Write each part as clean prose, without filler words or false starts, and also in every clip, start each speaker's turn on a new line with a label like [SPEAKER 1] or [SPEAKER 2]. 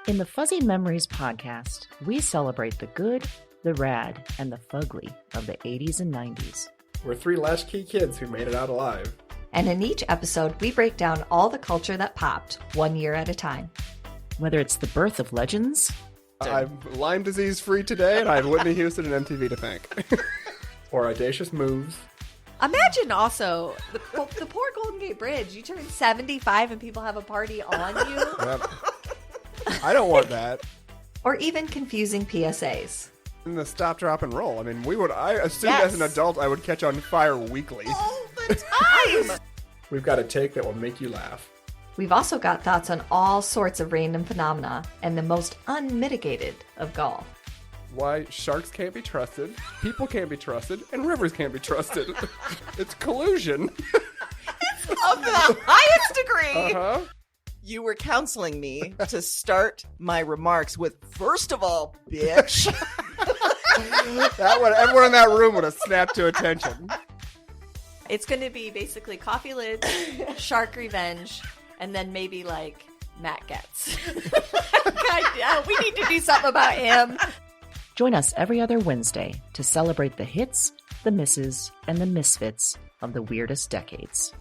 [SPEAKER 1] In the Fuzzy Memories podcast, we celebrate the good, the rad, and the fugly of the 80s and 90s.
[SPEAKER 2] We're three latchkey kids who made it out alive.
[SPEAKER 3] And in each episode, we break down all the culture that popped, 1 year at a time.
[SPEAKER 1] Whether it's the birth of legends...
[SPEAKER 2] I'm Lyme disease free today, and I have Whitney Houston and MTV to thank. Or audacious moves.
[SPEAKER 3] Imagine also the poor Golden Gate Bridge. You turn 75 and people have a party on you.
[SPEAKER 2] Yep. I don't want that.
[SPEAKER 3] Or even confusing PSAs.
[SPEAKER 2] And the stop, drop, and roll. I mean, I assumed as an adult I would catch on fire weekly.
[SPEAKER 3] All the time!
[SPEAKER 2] We've got a take that will make you laugh.
[SPEAKER 3] We've also got thoughts on all sorts of random phenomena and the most unmitigated of gall.
[SPEAKER 2] Why sharks can't be trusted, people can't be trusted, and rivers can't be trusted. It's collusion.
[SPEAKER 4] Of the highest degree.
[SPEAKER 2] Uh-huh.
[SPEAKER 4] You were counseling me to start my remarks with, first of all, bitch.
[SPEAKER 2] Everyone in that room would have snapped to attention.
[SPEAKER 3] It's going to be basically coffee lids, shark revenge, and then maybe like Matt Getz. God, we need to do something about him.
[SPEAKER 1] Join us every other Wednesday to celebrate the hits, the misses, and the misfits of the weirdest decades.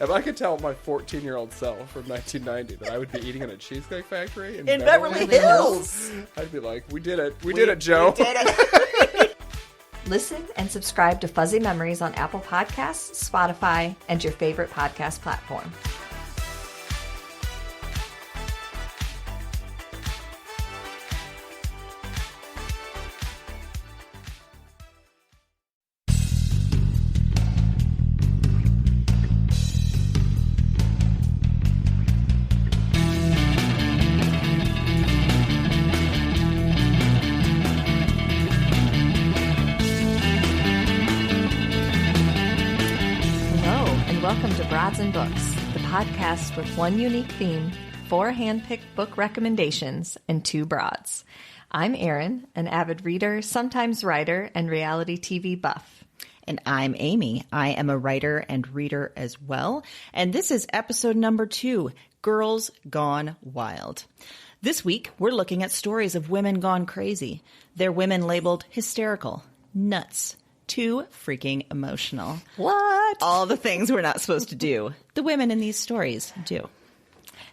[SPEAKER 2] If I could tell my 14-year-old self from 1990 that I would be eating in a Cheesecake Factory in
[SPEAKER 4] Beverly Hills,
[SPEAKER 2] I'd be like, we did it. We did it, Joe.
[SPEAKER 4] We did it.
[SPEAKER 3] Listen and subscribe to Fuzzy Memories on Apple Podcasts, Spotify, and your favorite podcast platform. Welcome to Broads and Books, the podcast with one unique theme, 4 hand-picked book recommendations, and 2 broads. I'm Erin, an avid reader, sometimes writer, and reality TV buff.
[SPEAKER 5] And I'm Amy. I am a writer and reader as well. And this is episode number 2, Girls Gone Wild. This week, we're looking at stories of women gone crazy. They're women labeled hysterical, nuts, too freaking emotional.
[SPEAKER 3] What?
[SPEAKER 5] All the things we're not supposed to do. The women in these stories do.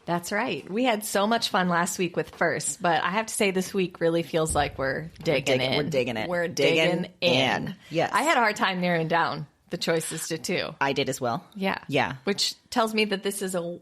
[SPEAKER 3] That's right. We had so much fun last week with First, but I have to say this week really feels like we're digging in.
[SPEAKER 5] We're digging it.
[SPEAKER 3] We're digging in.
[SPEAKER 5] Yes.
[SPEAKER 3] I had a hard time narrowing down the choices to 2.
[SPEAKER 5] I did as well.
[SPEAKER 3] Yeah.
[SPEAKER 5] Yeah.
[SPEAKER 3] Which tells me that this is a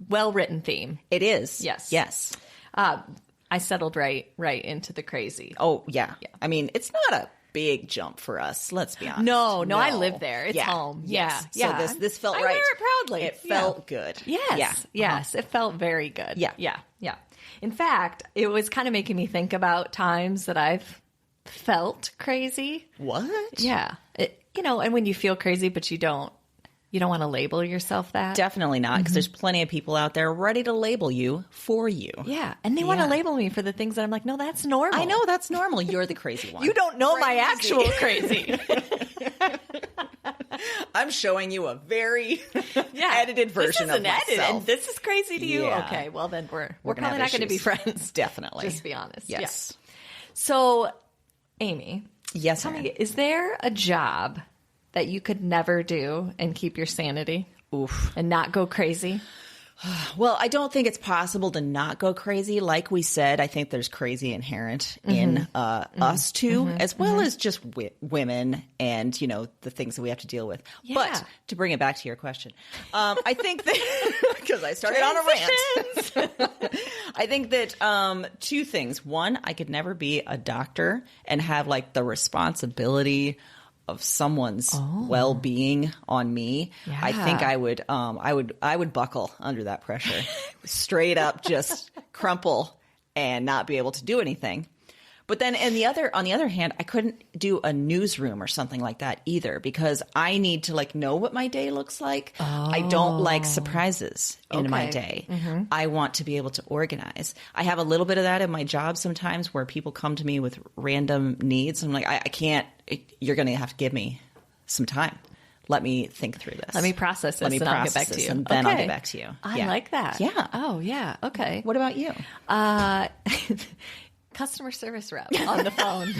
[SPEAKER 3] well-written theme.
[SPEAKER 5] It is.
[SPEAKER 3] Yes.
[SPEAKER 5] Yes.
[SPEAKER 3] I settled right into the crazy.
[SPEAKER 5] Oh, yeah. I mean, it's not a big jump for us. Let's be honest.
[SPEAKER 3] No, I live there. It's home.
[SPEAKER 5] Yes.
[SPEAKER 3] Yeah.
[SPEAKER 5] So this felt right.
[SPEAKER 3] I wear it proudly.
[SPEAKER 5] It felt good.
[SPEAKER 3] Yes.
[SPEAKER 5] Yeah.
[SPEAKER 3] Yes. It felt very good.
[SPEAKER 5] Yeah.
[SPEAKER 3] Yeah. In fact, it was kind of making me think about times that I've felt crazy.
[SPEAKER 5] What?
[SPEAKER 3] Yeah. And when you feel crazy, but you don't want to label yourself that.
[SPEAKER 5] Definitely not, because there's plenty of people out there ready to label you for you.
[SPEAKER 3] Yeah. And they want to label me for the things that I'm like, no, that's normal.
[SPEAKER 5] I know that's normal. You're the crazy one.
[SPEAKER 3] You don't know my actual crazy.
[SPEAKER 5] I'm showing you a very edited version of myself.
[SPEAKER 3] Edited, and this is crazy to you?
[SPEAKER 5] Yeah.
[SPEAKER 3] Okay, well then we're
[SPEAKER 5] gonna
[SPEAKER 3] probably not going to be friends.
[SPEAKER 5] Definitely.
[SPEAKER 3] Just be honest.
[SPEAKER 5] Yes.
[SPEAKER 3] Yeah. So, Amy.
[SPEAKER 5] Yes,
[SPEAKER 3] tell
[SPEAKER 5] Erin.
[SPEAKER 3] me, is there a job that you could never do and keep your sanity?
[SPEAKER 5] Oof.
[SPEAKER 3] And not go crazy?
[SPEAKER 5] Well, I don't think it's possible to not go crazy. Like we said, I think there's crazy inherent in us too, as well as just women and, the things that we have to deal with.
[SPEAKER 3] Yeah.
[SPEAKER 5] But to bring it back to your question, I think that, because I started on a rant, I think that 2 things. One, I could never be a doctor and have like the responsibility of someone's well-being on me.
[SPEAKER 3] Yeah.
[SPEAKER 5] I think I would buckle under that pressure. Straight up just crumple and not be able to do anything. But then on the other hand, I couldn't do a newsroom or something like that either, because I need to know what my day looks like. I don't like surprises in my day. I want to be able to organize. I have a little bit of that in my job sometimes, where people come to me with random needs. I'm like, I can't, you're going to have to give me some time. let me think through this.
[SPEAKER 3] Let me process this,
[SPEAKER 5] Let me
[SPEAKER 3] and I'll get back to you.
[SPEAKER 5] and then I'll
[SPEAKER 3] Okay.
[SPEAKER 5] get back to you.
[SPEAKER 3] I like that.
[SPEAKER 5] Yeah.
[SPEAKER 3] Oh, yeah. Okay.
[SPEAKER 5] What about you?
[SPEAKER 3] Customer service rep on the phone.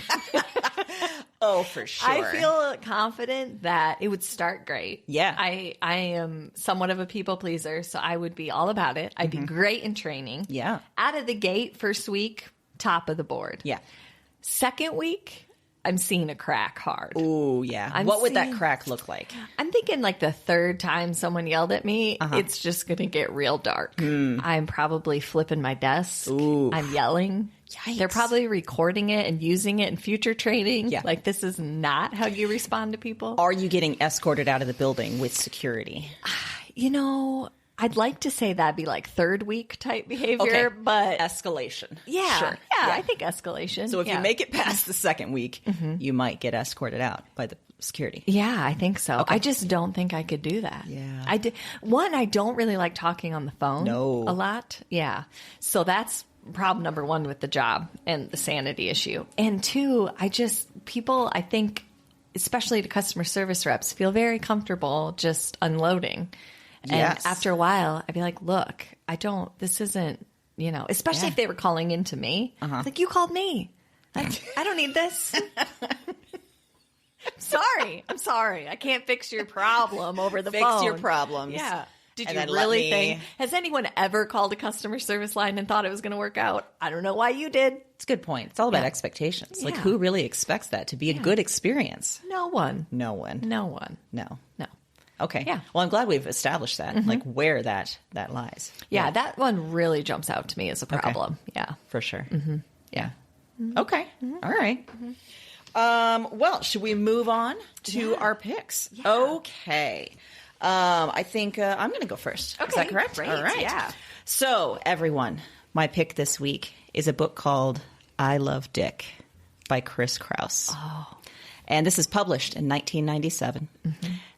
[SPEAKER 5] Oh, for sure.
[SPEAKER 3] I feel confident that it would start great.
[SPEAKER 5] Yeah.
[SPEAKER 3] I am somewhat of a people pleaser, so I would be all about it. I'd be great in training.
[SPEAKER 5] Yeah.
[SPEAKER 3] Out of the gate, first week, top of the board.
[SPEAKER 5] Yeah.
[SPEAKER 3] Second week, I'm seeing a crack hard.
[SPEAKER 5] Ooh, yeah. What would that crack look like?
[SPEAKER 3] I'm thinking like the third time someone yelled at me, it's just going to get real dark. I'm probably flipping my desk.
[SPEAKER 5] Ooh.
[SPEAKER 3] I'm yelling.
[SPEAKER 5] Yikes.
[SPEAKER 3] They're probably recording it and using it in future training.
[SPEAKER 5] Yeah.
[SPEAKER 3] Like, this is not how you respond to people.
[SPEAKER 5] Are you getting escorted out of the building with security?
[SPEAKER 3] You know, I'd like to say that'd be like third week type behavior, but
[SPEAKER 5] escalation.
[SPEAKER 3] yeah,
[SPEAKER 5] Sure.
[SPEAKER 3] yeah, I think escalation.
[SPEAKER 5] So if
[SPEAKER 3] yeah.
[SPEAKER 5] you make it past the second week, you might get escorted out by the security.
[SPEAKER 3] Yeah, I think so. I just don't think I could do that.
[SPEAKER 5] Yeah.
[SPEAKER 3] I did. One, I don't really like talking on the phone a lot. Yeah. So that's problem number one with the job and the sanity issue. And two, people, I think, especially to customer service reps, feel very comfortable just unloading. And
[SPEAKER 5] Yes.
[SPEAKER 3] after a while, I'd be like, look, this isn't, especially if they were calling in to me. It's like, you called me. I don't need this. I'm sorry. I can't fix your problem over the phone.
[SPEAKER 5] Fix your problems.
[SPEAKER 3] Yeah. Did
[SPEAKER 5] And
[SPEAKER 3] you
[SPEAKER 5] then let
[SPEAKER 3] really
[SPEAKER 5] me-
[SPEAKER 3] think? Has anyone ever called a customer service line and thought it was going to work out? I don't know why you did.
[SPEAKER 5] It's a good point. It's all about expectations. Like,
[SPEAKER 3] Yeah.
[SPEAKER 5] who really expects that to be a good experience?
[SPEAKER 3] No one.
[SPEAKER 5] No one.
[SPEAKER 3] No one.
[SPEAKER 5] No.
[SPEAKER 3] No.
[SPEAKER 5] Okay.
[SPEAKER 3] Yeah.
[SPEAKER 5] Well, I'm glad we've established that, like where that lies.
[SPEAKER 3] Yeah, that one really jumps out to me as a problem. Yeah.
[SPEAKER 5] For sure.
[SPEAKER 3] Yeah.
[SPEAKER 5] Okay. All right. Well, should we move on to our picks? Okay. I think I'm going to go first. Is that correct?
[SPEAKER 3] Great.
[SPEAKER 5] All right.
[SPEAKER 3] Yeah.
[SPEAKER 5] So, everyone, my pick this week is a book called I Love Dick by Chris Kraus. Oh. And this is published in 1997.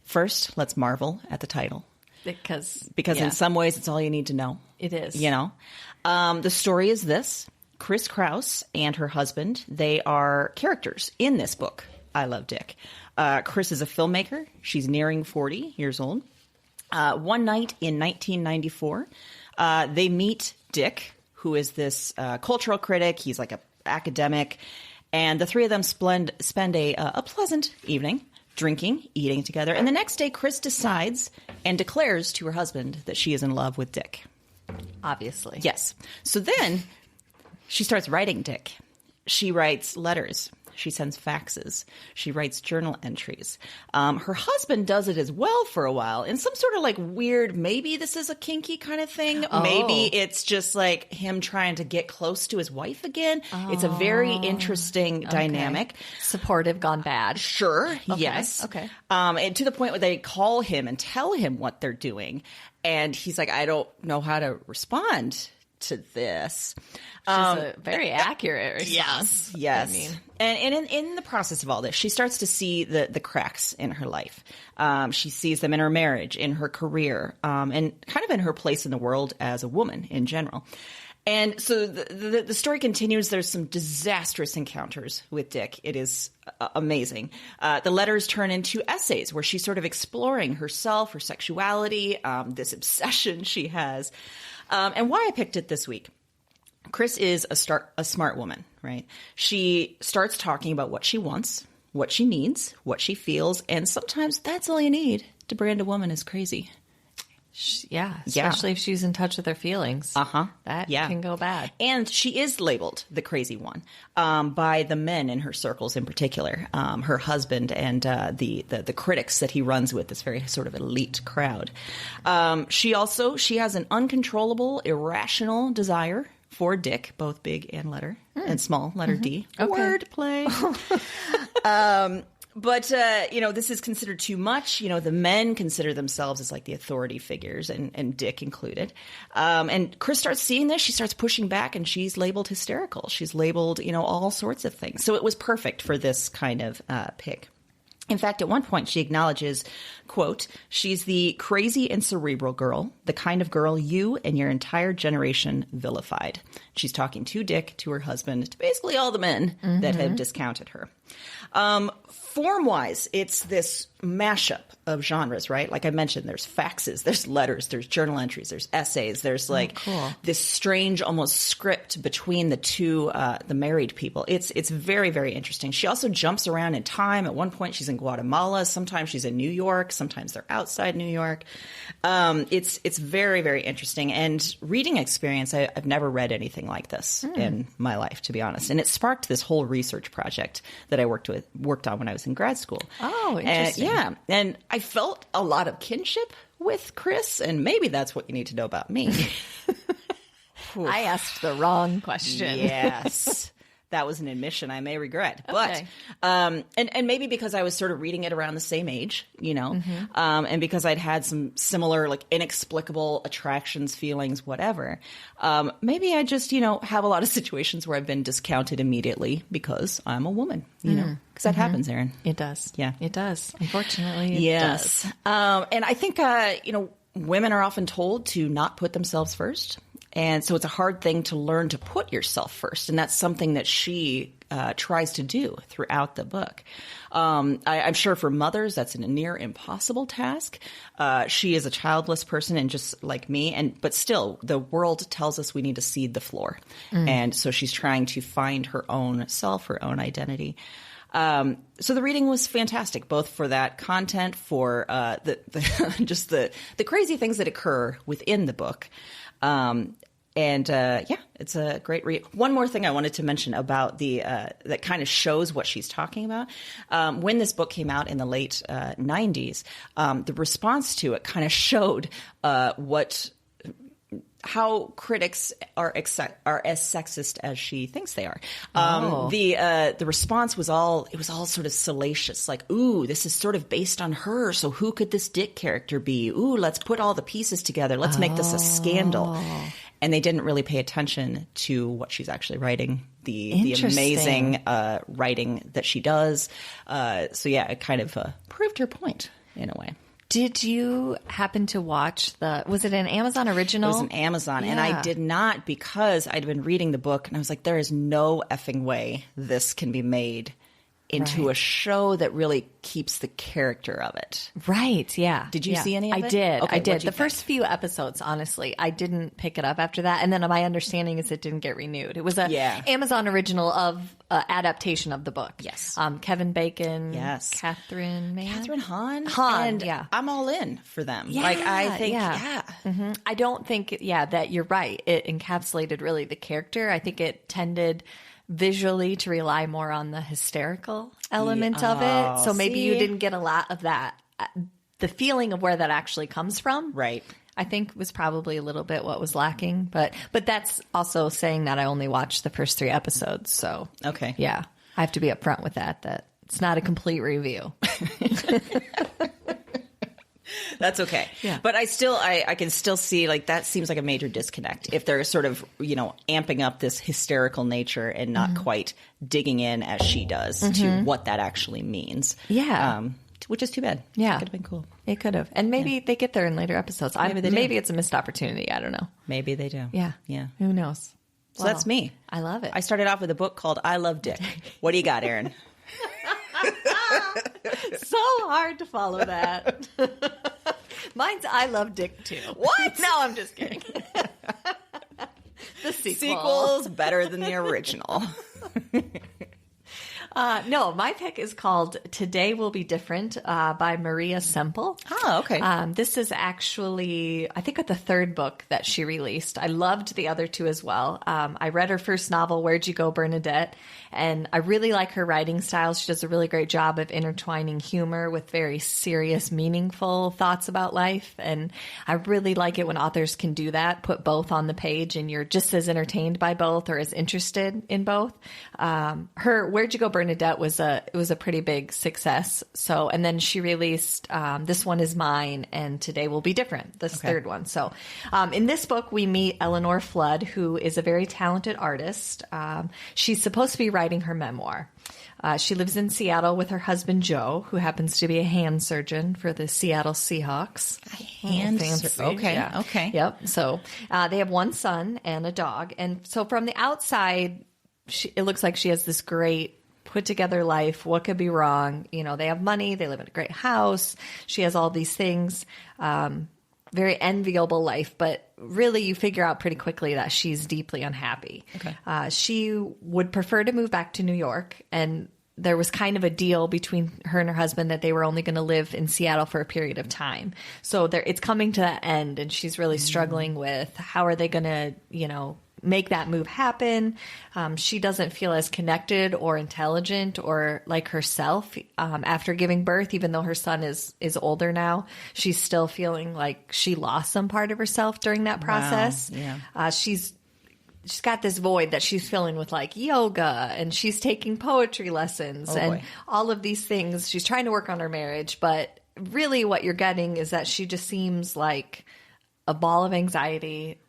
[SPEAKER 5] First, let's marvel at the title.
[SPEAKER 3] Because
[SPEAKER 5] In some ways, it's all you need to know.
[SPEAKER 3] it is.
[SPEAKER 5] The story is this. Chris Kraus and her husband, they are characters in this book, I Love Dick. Chris is a filmmaker. She's nearing 40 years old. One night in 1994, they meet Dick, who is this cultural critic. He's like an academic. And the three of them spend a pleasant evening drinking, eating together. And the next day, Chris decides and declares to her husband that she is in love with Dick.
[SPEAKER 3] Obviously.
[SPEAKER 5] Yes. So then she starts writing Dick. She writes letters. She sends faxes. She writes journal entries. Her husband does it as well for a while in some sort of like weird, maybe this is a kinky kind of thing.
[SPEAKER 3] Oh.
[SPEAKER 5] Maybe it's just like him trying to get close to his wife again. It's a very interesting dynamic.
[SPEAKER 3] Supportive gone bad.
[SPEAKER 5] Sure. Yes.
[SPEAKER 3] Okay.
[SPEAKER 5] And to the point where they call him and tell him what they're doing. And he's like, I don't know how to respond to this.
[SPEAKER 3] She's a very accurate response.
[SPEAKER 5] Yes.
[SPEAKER 3] I mean,
[SPEAKER 5] And in the process of all this, she starts to see the cracks in her life. She sees them in her marriage, in her career, and kind of in her place in the world as a woman in general. And so the story continues. There's some disastrous encounters with Dick. It is amazing. The letters turn into essays where she's sort of exploring herself, her sexuality, this obsession she has. And why I picked it this week. Chris is a smart woman, right? She starts talking about what she wants, what she needs, what she feels, and sometimes that's all you need to brand a woman as crazy.
[SPEAKER 3] yeah. Especially if she's in touch with her feelings. That can go bad.
[SPEAKER 5] And she is labeled the crazy one by the men in her circles in particular, her husband and the critics that he runs with, this very sort of elite crowd. She has an uncontrollable, irrational desire for Dick, both big and letter and small, letter D.
[SPEAKER 3] Okay.
[SPEAKER 5] Wordplay. But, this is considered too much. The men consider themselves as like the authority figures, and Dick included. And Chris starts seeing this. She starts pushing back, and she's labeled hysterical. She's labeled, all sorts of things. So it was perfect for this kind of pick. In fact, at one point she acknowledges, quote, she's the crazy and cerebral girl, the kind of girl you and your entire generation vilified. She's talking to Dick, to her husband, to basically all the men that have discounted her. Form-wise, it's this mashup of genres, right? Like I mentioned, there's faxes, there's letters, there's journal entries, there's essays, there's like this strange almost script between the two, the married people. It's very, very interesting. She also jumps around in time. At one point, she's in Guatemala. Sometimes she's in New York. Sometimes they're outside New York. It's very, very interesting. And reading experience, I've never read anything like this in my life, to be honest. And it sparked this whole research project that I worked on when I was in grad school.
[SPEAKER 3] Oh, interesting.
[SPEAKER 5] And I felt a lot of kinship with Chris, and maybe that's what you need to know about me.
[SPEAKER 3] I asked the wrong question.
[SPEAKER 5] Yes. That was an admission I may regret.
[SPEAKER 3] Okay.
[SPEAKER 5] But, and maybe because I was sort of reading it around the same age, you know, and because I'd had some similar, like, inexplicable attractions, feelings, whatever, maybe I just, you know, have a lot of situations where I've been discounted immediately because I'm a woman, you know, because that happens, Erin.
[SPEAKER 3] It does.
[SPEAKER 5] Yeah.
[SPEAKER 3] It does. Unfortunately, it
[SPEAKER 5] does. And I think, you know, women are often told to not put themselves first. And so it's a hard thing to learn to put yourself first. And that's something that she tries to do throughout the book. I'm sure for mothers, that's a near impossible task. She is a childless person and just like me. But still, the world tells us we need to cede the floor. And so she's trying to find her own self, her own identity. So the reading was fantastic, both for that content, for just the crazy things that occur within the book. It's a great read. One more thing I wanted to mention about that kind of shows what she's talking about. When this book came out in the late 90s, the response to it kind of showed how critics are as sexist as she thinks they are. The response was all sort of salacious, like, ooh, this is sort of based on her, so who could this Dick character be? Ooh, let's put all the pieces together. Let's make this a scandal. And they didn't really pay attention to what she's actually writing, the amazing writing that she does. It kind of proved her point in a way.
[SPEAKER 3] Did you happen to watch was it an Amazon original?
[SPEAKER 5] It was an Amazon, and I did not, because I'd been reading the book, and I was like, there is no effing way this can be made into a show that really keeps the character of it.
[SPEAKER 3] Right, yeah.
[SPEAKER 5] Did you see any of it?
[SPEAKER 3] I did.
[SPEAKER 5] Okay,
[SPEAKER 3] I did.
[SPEAKER 5] The
[SPEAKER 3] first few episodes, honestly. I didn't pick it up after that. And then my understanding is it didn't get renewed. It was an Amazon original of adaptation of the book.
[SPEAKER 5] Yes.
[SPEAKER 3] Kevin Bacon.
[SPEAKER 5] Yes.
[SPEAKER 3] Catherine
[SPEAKER 5] Hahn.
[SPEAKER 3] And
[SPEAKER 5] yeah. I'm all in for them.
[SPEAKER 3] Yeah,
[SPEAKER 5] like, I think,
[SPEAKER 3] Mm-hmm. I don't think, that you're right. It encapsulated really the character. I think it tended visually to rely more on the hysterical element of it. So maybe you didn't get a lot of that. The feeling of where that actually comes from.
[SPEAKER 5] Right.
[SPEAKER 3] I think was probably a little bit what was lacking. But that's also saying that I only watched the first 3 episodes. So,
[SPEAKER 5] okay.
[SPEAKER 3] Yeah. I have to be upfront with that it's not a complete review.
[SPEAKER 5] That's okay.
[SPEAKER 3] Yeah.
[SPEAKER 5] But I can still see, like, that seems like a major disconnect if they're sort of, you know, amping up this hysterical nature and not quite digging in as she does to what that actually means.
[SPEAKER 3] Yeah.
[SPEAKER 5] Which is too bad.
[SPEAKER 3] Yeah.
[SPEAKER 5] It could have been cool.
[SPEAKER 3] It could have. And maybe they get there in later episodes. Maybe it's a missed opportunity. I don't know.
[SPEAKER 5] Maybe they do.
[SPEAKER 3] Yeah.
[SPEAKER 5] Yeah.
[SPEAKER 3] Who knows?
[SPEAKER 5] So that's me.
[SPEAKER 3] I love it.
[SPEAKER 5] I started off with a book called I Love Dick. What do you got, Erin?
[SPEAKER 3] So hard to follow that. Mine's I Love Dick too.
[SPEAKER 5] What?
[SPEAKER 3] No, I'm just kidding. The
[SPEAKER 5] sequel's better than the original.
[SPEAKER 3] No, my pick is called Today Will Be Different by Maria Semple.
[SPEAKER 5] Oh, okay.
[SPEAKER 3] This is actually, I think, the 3rd book that she released. I loved the other 2 as well. I read her first novel, Where'd You Go, Bernadette? And I really like her writing style. She does a really great job of intertwining humor with very serious, meaningful thoughts about life. And I really like it when authors can do that, put both on the page, and you're just as entertained by both or as interested in both. Her Where'd You Go, Bernadette was a pretty big success. So, and then she released This One Is Mine and Today Will Be Different, this 3rd one. So in this book, we meet Eleanor Flood, who is a very talented artist. She's supposed to be writing her memoir. She lives in Seattle with her husband, Joe, who happens to be a hand surgeon for the Seattle Seahawks.
[SPEAKER 5] Okay.
[SPEAKER 3] Yeah.
[SPEAKER 5] Okay.
[SPEAKER 3] Yep. So they have 1 son and a dog. And so from the outside, it looks like she has this great put together life. What could be wrong? You know, they have money. They live in a great house. She has all these things. Very enviable life, but really you figure out pretty quickly that she's deeply unhappy. Okay. She would prefer to move back to New York, and there was kind of a deal between her and her husband that they were only going to live in Seattle for a period of time. So it's coming to that end, and she's really struggling with how are they going to, you know, make that move happen. She doesn't feel as connected or intelligent or like herself after giving birth, even though her son is older now. She's still feeling like she lost some part of herself during that process.
[SPEAKER 5] Wow. Yeah.
[SPEAKER 3] She's got this void that she's filling with like yoga, and she's taking poetry lessons and all of these things. She's trying to work on her marriage, but really what you're getting is that she just seems like a ball of anxiety,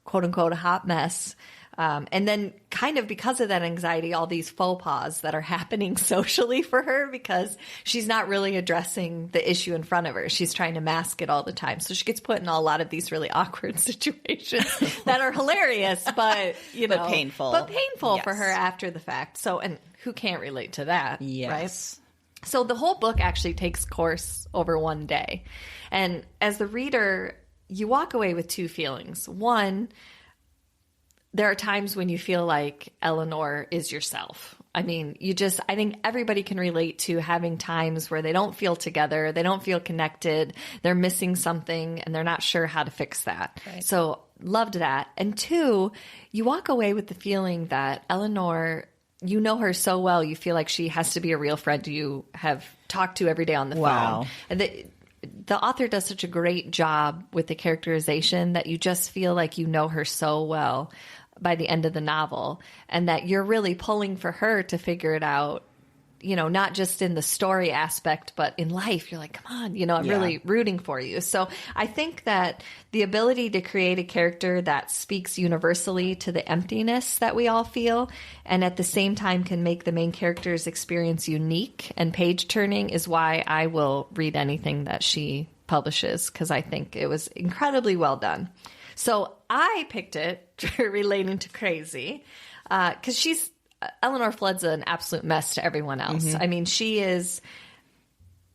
[SPEAKER 3] quote unquote, a hot mess. And then kind of because of that anxiety, all these faux pas that are happening socially for her because she's not really addressing the issue in front of her. She's trying to mask it all the time. So she gets put in a lot of these really awkward situations that are hilarious, but, you know,
[SPEAKER 5] but painful
[SPEAKER 3] for her after the fact. So, and who can't relate to that?
[SPEAKER 5] Yes.
[SPEAKER 3] Right? So the whole book actually takes course over one day. And as the reader, you walk away with two feelings. One, there are times when you feel like Eleanor is yourself. I mean, I think everybody can relate to having times where they don't feel together, they don't feel connected, they're missing something, and they're not sure how to fix that. Right. So loved that. And two, you walk away with the feeling that Eleanor, you know her so well, you feel like she has to be a real friend you have talked to every day on the phone. And the author does such a great job with the characterization that you just feel like you know her so well by the end of the novel, and that you're really pulling for her to figure it out, you know, not just in the story aspect, but in life. You're like, come on, you know, I'm really rooting for you. So I think that the ability to create a character that speaks universally to the emptiness that we all feel, and at the same time can make the main character's experience unique and page-turning is why I will read anything that she publishes, because I think it was incredibly well done. So I picked it relating to crazy because Eleanor Flood's an absolute mess to everyone else. Mm-hmm. I mean, she is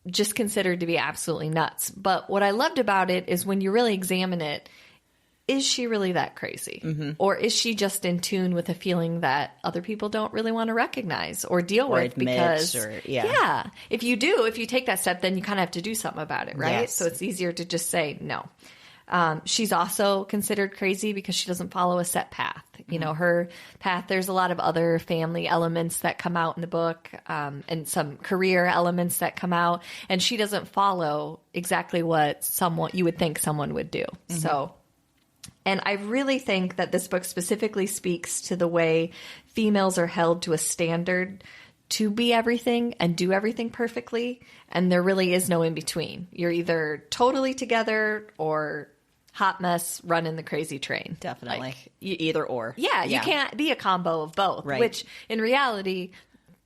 [SPEAKER 3] just considered to be absolutely nuts. But what I loved about it is when you really examine it, is she really that crazy? Mm-hmm. Or is she just in tune with a feeling that other people don't really want to recognize or deal with? Because, if you take that step, then you kind of have to do something about it, right? Yes. So it's easier to just say no. She's also considered crazy because she doesn't follow a set path. You know, her path, there's a lot of other family elements that come out in the book, and some career elements that come out, and she doesn't follow exactly what you would think someone would do. Mm-hmm. So, and I really think that this book specifically speaks to the way females are held to a standard to be everything and do everything perfectly, and there really is no in between. You're either totally together or hot mess running the crazy train.
[SPEAKER 5] Definitely.
[SPEAKER 3] Like,
[SPEAKER 5] either or.
[SPEAKER 3] Yeah, you can't be a combo of both, right. Which in reality,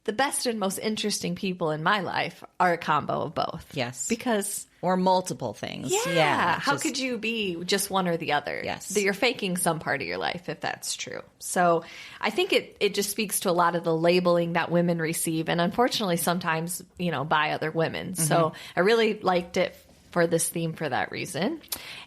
[SPEAKER 3] the best and most interesting people in my life are a combo of both.
[SPEAKER 5] Yes.
[SPEAKER 3] Because...
[SPEAKER 5] Or multiple things. Yeah.
[SPEAKER 3] How could you be just one or the other?
[SPEAKER 5] Yes.
[SPEAKER 3] That you're faking some part of your life, if that's true. So I think it just speaks to a lot of the labeling that women receive, and unfortunately sometimes, you know, by other women. Mm-hmm. So I really liked it for this theme for that reason.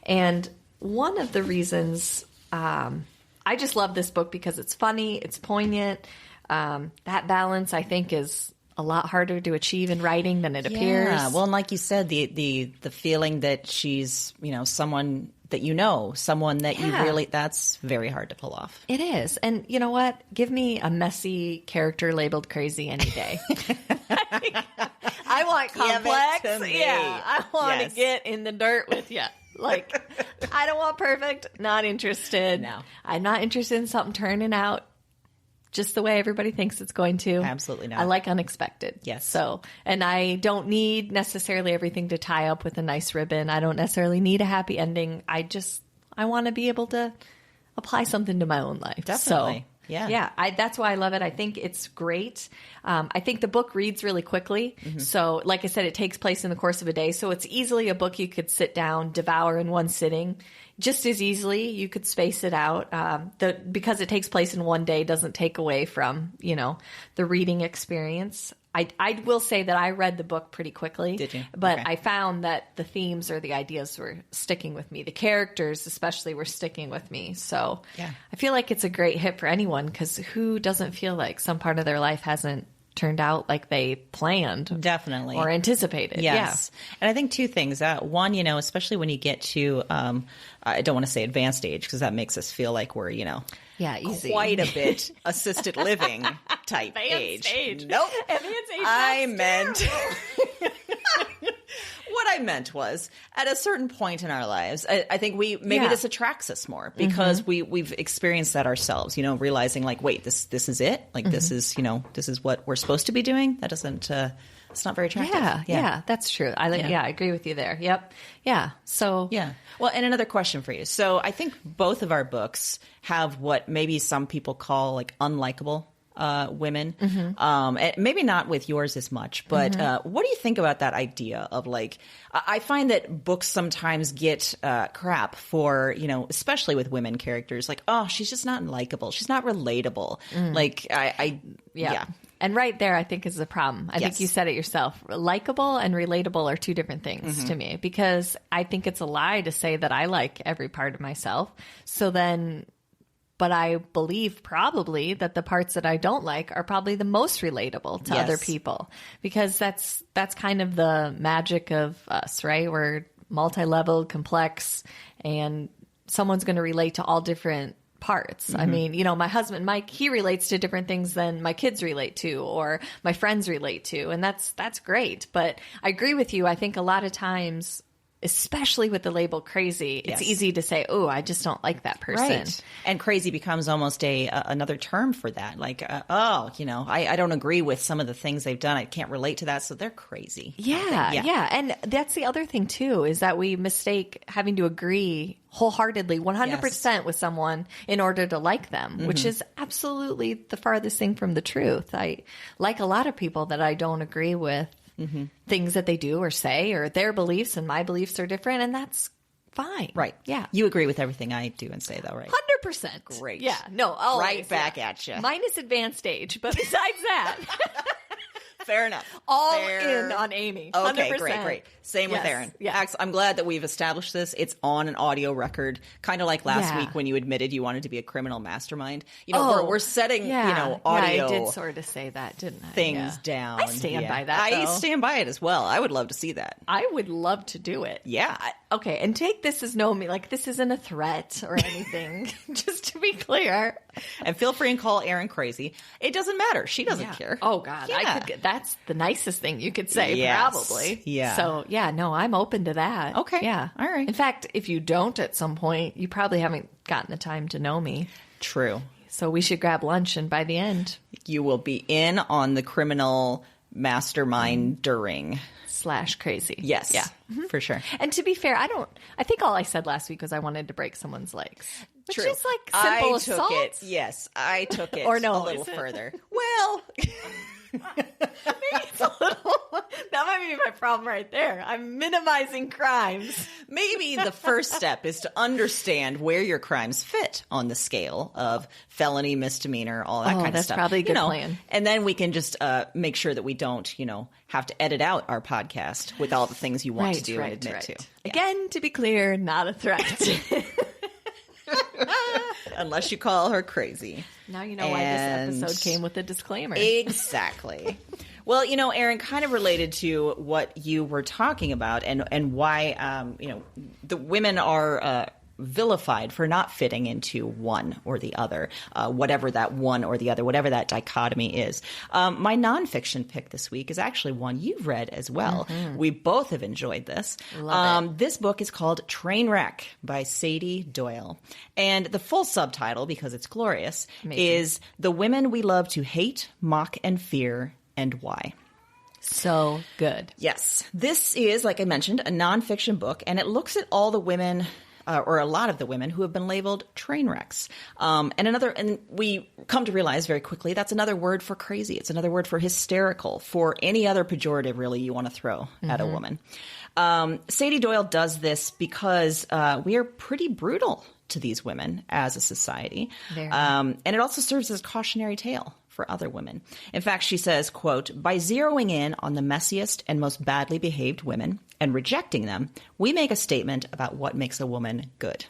[SPEAKER 3] And one of the reasons I just love this book because it's funny, it's poignant. That balance, I think, is a lot harder to achieve in writing than it appears.
[SPEAKER 5] Yeah, well, and like you said, the feeling that she's, you know, someone that you know, someone that you really, that's very hard to pull off.
[SPEAKER 3] It is. And you know what? Give me a messy character labeled crazy any day. I want complex.
[SPEAKER 5] Give it to me.
[SPEAKER 3] Yeah, I want to get in the dirt with you. Like, I don't want perfect. Not interested.
[SPEAKER 5] No.
[SPEAKER 3] I'm not interested in something turning out just the way everybody thinks it's going to.
[SPEAKER 5] Absolutely not.
[SPEAKER 3] I like unexpected.
[SPEAKER 5] Yes.
[SPEAKER 3] So, and I don't need necessarily everything to tie up with a nice ribbon. I don't necessarily need a happy ending. I want to be able to apply something to my own life.
[SPEAKER 5] Definitely.
[SPEAKER 3] So, yeah. That's why I love it. I think it's great. I think the book reads really quickly. Mm-hmm. So, like I said, it takes place in the course of a day. So it's easily a book you could sit down, devour in one sitting. just as easily you could space it out. Because it takes place in one day doesn't take away from, the reading experience. I will say that I read the book pretty quickly.
[SPEAKER 5] Did you?
[SPEAKER 3] But
[SPEAKER 5] Okay.
[SPEAKER 3] I found that the themes or the ideas were sticking with me. The characters especially were sticking with me. So
[SPEAKER 5] Yeah.
[SPEAKER 3] I feel like it's a great hit for anyone, because who doesn't feel like some part of their life hasn't turned out like they planned
[SPEAKER 5] Definitely.
[SPEAKER 3] or anticipated?
[SPEAKER 5] Yes. And I think two things. One, especially when you get to, I don't want to say advanced age because that makes us feel like we're,
[SPEAKER 3] Yeah, easy.
[SPEAKER 5] quite a bit assisted living type
[SPEAKER 3] Advanced age.
[SPEAKER 5] Nope.
[SPEAKER 3] Advanced age,
[SPEAKER 5] I
[SPEAKER 3] that's
[SPEAKER 5] meant
[SPEAKER 3] terrible.
[SPEAKER 5] what I meant was at a certain point in our lives, I think maybe
[SPEAKER 3] Yeah.
[SPEAKER 5] this attracts us more because we've experienced that ourselves, realizing like, wait, this is it. Like this is what we're supposed to be doing. That doesn't, it's not very attractive.
[SPEAKER 3] Yeah, that's true. I agree with you there. Yep. Yeah. So
[SPEAKER 5] Yeah. Well, and another question for you. So I think both of our books have what maybe some people call like unlikable women. And maybe not with yours as much, but what do you think about that idea of like, I find that books sometimes get crap for, especially with women characters, like, oh, she's just not likable. She's not relatable. Like yeah.
[SPEAKER 3] And right there, I think, is the problem. I think
[SPEAKER 5] Yes.
[SPEAKER 3] you said it yourself. Likeable and relatable are two different things to me, because I think it's a lie to say that I like every part of myself. So then, but I believe probably that the parts that I don't like are probably the most relatable to
[SPEAKER 5] Yes.
[SPEAKER 3] other people, because that's kind of the magic of us, right? We're multi-leveled, complex, and someone's going to relate to all different parts. I mean, my husband, Mike, he relates to different things than my kids relate to or my friends relate to. And that's great. But I agree with you. I think a lot of times, especially with the label crazy, it's
[SPEAKER 5] Yes.
[SPEAKER 3] easy to say, oh, I just don't like that person.
[SPEAKER 5] Right. And crazy becomes almost another term for that. Like, I don't agree with some of the things they've done. I can't relate to that. So they're crazy.
[SPEAKER 3] Yeah. And that's the other thing too, is that we mistake having to agree wholeheartedly 100% with someone in order to like them, which is absolutely the farthest thing from the truth. I like a lot of people that I don't agree with things that they do or say, or their beliefs and my beliefs are different, and that's fine.
[SPEAKER 5] Right.
[SPEAKER 3] Yeah.
[SPEAKER 5] You agree with everything I do and say, though, right?
[SPEAKER 3] 100%.
[SPEAKER 5] Great.
[SPEAKER 3] Yeah. No, always.
[SPEAKER 5] Right back at you.
[SPEAKER 3] Minus advanced age, but besides that,
[SPEAKER 5] Fair enough.
[SPEAKER 3] all
[SPEAKER 5] Fair.
[SPEAKER 3] in on Amy.
[SPEAKER 5] Okay,
[SPEAKER 3] 100%.
[SPEAKER 5] great. Same with
[SPEAKER 3] Yes,
[SPEAKER 5] Erin.
[SPEAKER 3] yeah.
[SPEAKER 5] I'm glad that we've established this. It's on an audio record, kind of like last
[SPEAKER 3] Yeah.
[SPEAKER 5] week when you admitted you wanted to be a criminal mastermind. We're setting,
[SPEAKER 3] Yeah,
[SPEAKER 5] audio
[SPEAKER 3] I did sort of say that, didn't I?
[SPEAKER 5] things
[SPEAKER 3] Yeah.
[SPEAKER 5] down.
[SPEAKER 3] I stand
[SPEAKER 5] Yeah.
[SPEAKER 3] by that.
[SPEAKER 5] I
[SPEAKER 3] though.
[SPEAKER 5] stand by it as well. I would love to see that.
[SPEAKER 3] I would love to do it.
[SPEAKER 5] Yeah.
[SPEAKER 3] Okay, and take this as like this isn't a threat or anything. Just to be clear.
[SPEAKER 5] And feel free and call Erin crazy. It doesn't matter. She doesn't care.
[SPEAKER 3] Oh God,
[SPEAKER 5] Yeah.
[SPEAKER 3] that's the nicest thing you could say,
[SPEAKER 5] Yes.
[SPEAKER 3] probably.
[SPEAKER 5] Yeah.
[SPEAKER 3] So yeah, no, I'm open to that.
[SPEAKER 5] Okay.
[SPEAKER 3] Yeah.
[SPEAKER 5] All right.
[SPEAKER 3] In fact, if you don't at some point, you probably haven't gotten the time to know me.
[SPEAKER 5] True.
[SPEAKER 3] So we should grab lunch, and by the end,
[SPEAKER 5] You will be in on the criminal masterminding.
[SPEAKER 3] / crazy.
[SPEAKER 5] Yes.
[SPEAKER 3] Yeah.
[SPEAKER 5] For sure.
[SPEAKER 3] And to be fair, I think all I said last week was I wanted to break someone's legs. Which
[SPEAKER 5] True.
[SPEAKER 3] is like simple
[SPEAKER 5] I
[SPEAKER 3] assault.
[SPEAKER 5] took it. Yes, I took it
[SPEAKER 3] Or no,
[SPEAKER 5] a little
[SPEAKER 3] is it?
[SPEAKER 5] further. Well,
[SPEAKER 3] It's a little, that might be my problem right there. I'm minimizing crimes.
[SPEAKER 5] maybe the first step is to understand where your crimes fit on the scale of felony, misdemeanor, all that kind of
[SPEAKER 3] that's
[SPEAKER 5] stuff.
[SPEAKER 3] probably a good plan.
[SPEAKER 5] And then we can just make sure that we don't, have to edit out our podcast with all the things you want to do and admit to. Yeah.
[SPEAKER 3] Again, to be clear, not a threat.
[SPEAKER 5] Unless you call her crazy.
[SPEAKER 3] Now you know why this episode came with a disclaimer.
[SPEAKER 5] Exactly. Well, Erin, kind of related to what you were talking about and why, the women are vilified for not fitting into one or the other, whatever that one or the other, whatever that dichotomy is. My nonfiction pick this week is actually one you've read as well. We both have enjoyed this.
[SPEAKER 3] Love it.
[SPEAKER 5] This book is called Trainwreck by Sadie Doyle. And the full subtitle, because it's glorious, is The Women We Love to Hate, Mock, and Fear, and Why.
[SPEAKER 3] So good.
[SPEAKER 5] Yes. This is, like I mentioned, a nonfiction book, and it looks at all the women or a lot of the women who have been labeled train wrecks. And we come to realize very quickly that's another word for crazy. It's another word for hysterical, for any other pejorative really you want to throw at a woman. Sadie Doyle does this because we are pretty brutal to these women as a society. And it also serves as a cautionary tale for other women. In fact, she says, quote, "By zeroing in on the messiest and most badly behaved women and rejecting them, we make a statement about what makes a woman good."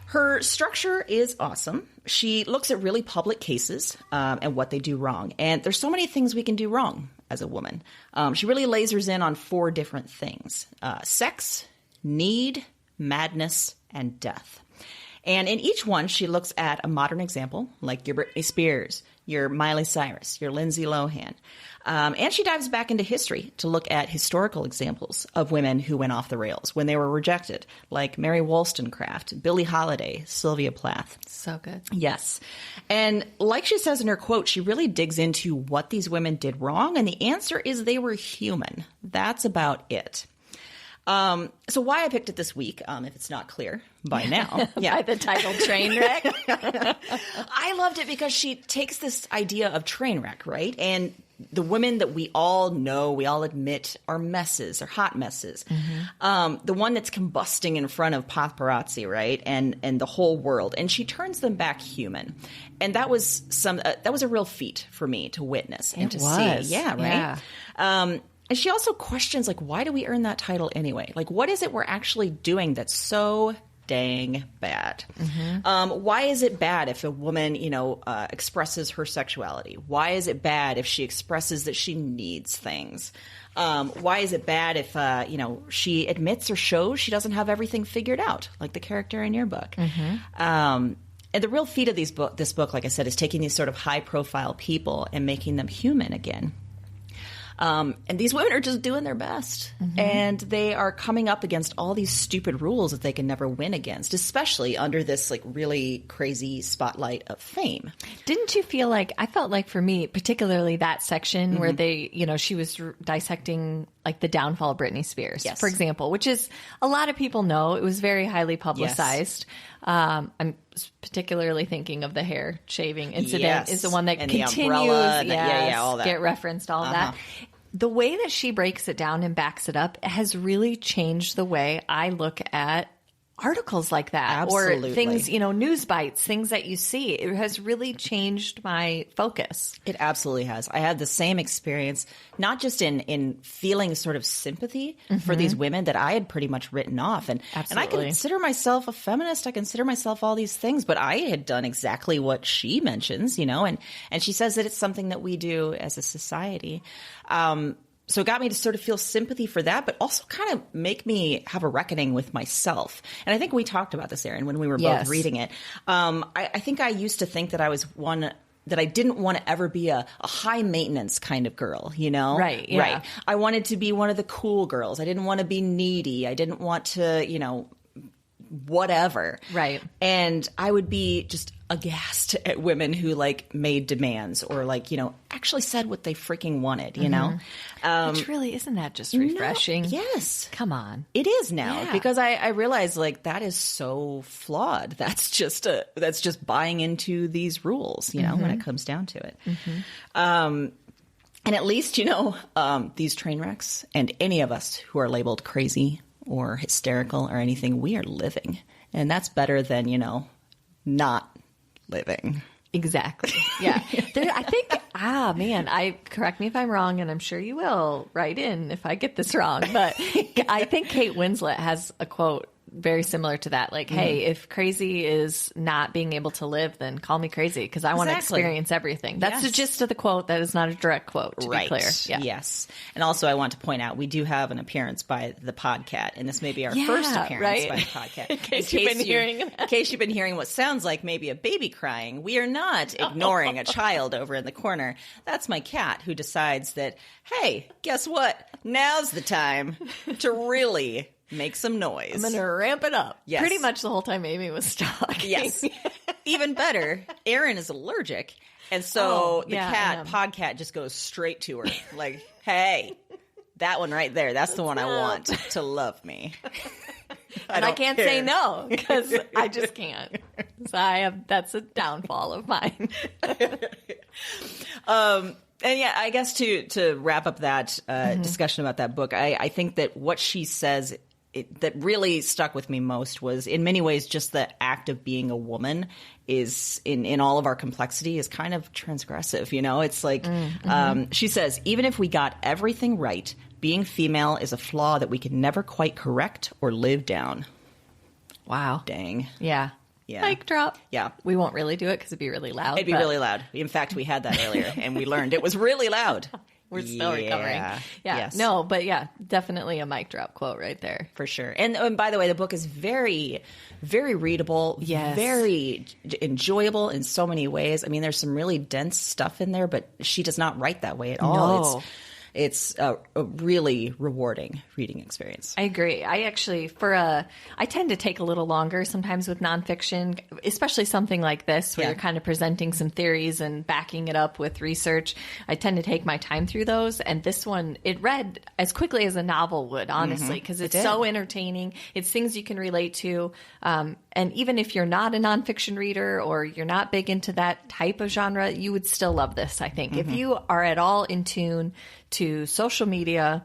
[SPEAKER 5] Her structure is awesome. She looks at really public cases and what they do wrong. And there's so many things we can do wrong as a woman. She really lasers in on 4 different things: sex, need, madness, and death. And in each one, she looks at a modern example, like your Britney Spears, your Miley Cyrus, your Lindsay Lohan. And she dives back into history to look at historical examples of women who went off the rails when they were rejected, like Mary Wollstonecraft, Billie Holiday, Sylvia Plath.
[SPEAKER 3] So good.
[SPEAKER 5] Yes. And like she says in her quote, she really digs into what these women did wrong, and the answer is they were human. That's about it. So why I picked it this week, if it's not clear by now.
[SPEAKER 3] By the title Train Wreck.
[SPEAKER 5] I loved it because she takes this idea of train wreck, right? And the women that we all know, we all admit are messes, are hot messes. The one that's combusting in front of paparazzi, right? And the whole world. And she turns them back human. And that was that was a real feat for me to witness and to see. Yeah, right? Yeah. And she also questions, like, why do we earn that title anyway? Like, what is it we're actually doing that's so dang bad? Why is it bad if a woman, expresses her sexuality? Why is it bad if she expresses that she needs things? Why is it bad if, she admits or shows she doesn't have everything figured out, like the character in your book? And the real feat of this book, like I said, is taking these sort of high-profile people and making them human again. And these women are just doing their best. And they are coming up against all these stupid rules that they can never win against, especially under this like really crazy spotlight of fame.
[SPEAKER 3] Didn't you feel like, I felt like for me, particularly that section where they, she was dissecting like the downfall of Britney Spears, for example, which is a lot of people know. It was very highly publicized. I'm particularly thinking of the hair shaving incident is the one that
[SPEAKER 5] and
[SPEAKER 3] continues.
[SPEAKER 5] The umbrella, all that.
[SPEAKER 3] Get referenced, all of that. The way that she breaks it down and backs it up has really changed the way I look at articles like that.
[SPEAKER 5] Absolutely.
[SPEAKER 3] Or things, news bites, things that you see. It has really changed my focus.
[SPEAKER 5] It absolutely has. I had the same experience, not just in feeling sort of sympathy for these women that I had pretty much written off. And I consider myself a feminist. I consider myself all these things, but I had done exactly what she mentions, and she says that it's something that we do as a society. So it got me to sort of feel sympathy for that, but also kind of make me have a reckoning with myself. And I think we talked about this, Erin, when we were both reading it. I think I used to think that I was one that I didn't want to ever be a high maintenance kind of girl,
[SPEAKER 3] Right. Yeah.
[SPEAKER 5] Right. I wanted to be one of the cool girls. I didn't want to be needy. I didn't want to, whatever.
[SPEAKER 3] Right.
[SPEAKER 5] And I would be just aghast at women who made demands or actually said what they freaking wanted,
[SPEAKER 3] Which really, isn't that just refreshing?
[SPEAKER 5] No, yes.
[SPEAKER 3] Come on.
[SPEAKER 5] It is now because I realize that is so flawed. That's just buying into these rules, when it comes down to it. And at least, these train wrecks and any of us who are labeled crazy or hysterical or anything, we are living. And that's better than, not living.
[SPEAKER 3] Exactly. Yeah. I think, correct me if I'm wrong, and I'm sure you will write in if I get this wrong, but I think Kate Winslet has a quote very similar to that. Hey, if crazy is not being able to live, then call me crazy because I want to experience everything. That's the gist of the quote. That is not a direct quote, to be clear. Yeah.
[SPEAKER 5] Yes. And also I want to point out, we do have an appearance by the Podcat, and this may be our first appearance by the Podcat.
[SPEAKER 3] In case you've been hearing
[SPEAKER 5] what sounds like maybe a baby crying, we are not ignoring a child over in the corner. That's my cat who decides that, hey, guess what? Now's the time to really make some noise.
[SPEAKER 3] I'm going to ramp it up.
[SPEAKER 5] Yes.
[SPEAKER 3] Pretty much the whole time Amy was talking.
[SPEAKER 5] Yes. Even better, Erin is allergic. And so the Podcat just goes straight to her. Hey, that one right there. That's the one I want to love me.
[SPEAKER 3] And I
[SPEAKER 5] don't
[SPEAKER 3] can't
[SPEAKER 5] care.
[SPEAKER 3] say no because I just can't. So that's a downfall of mine.
[SPEAKER 5] And yeah, I guess to wrap up that discussion about that book, I think that what she says that really stuck with me most was, in many ways, just the act of being a woman is, in all of our complexity, is kind of transgressive. You know, it's like she says, even if we got everything right, being female is a flaw that we can never quite correct or live down.
[SPEAKER 3] Wow.
[SPEAKER 5] Dang.
[SPEAKER 3] Yeah.
[SPEAKER 5] Yeah.
[SPEAKER 3] Mic drop.
[SPEAKER 5] Yeah.
[SPEAKER 3] We won't really do it because it'd be really loud.
[SPEAKER 5] It'd be really loud. In fact, we had that earlier, and we learned it was really loud.
[SPEAKER 3] We're still recovering. Yeah.
[SPEAKER 5] Yes.
[SPEAKER 3] No, but yeah, definitely a mic drop quote right there.
[SPEAKER 5] For sure. And by the way, the book is very, very readable.
[SPEAKER 3] Yes.
[SPEAKER 5] Very enjoyable in so many ways. I mean, there's some really dense stuff in there, but she does not write that way at all.
[SPEAKER 3] No.
[SPEAKER 5] It's a really rewarding reading experience.
[SPEAKER 3] I agree. I tend to take a little longer sometimes with nonfiction, especially something like this where you're kind of presenting some theories and backing it up with research. I tend to take my time through those. And this one, it read as quickly as a novel would, honestly, because it's so entertaining. It's things you can relate to. And even if you're not a nonfiction reader or you're not big into that type of genre, you would still love this, I think. If you are at all in tune to social media,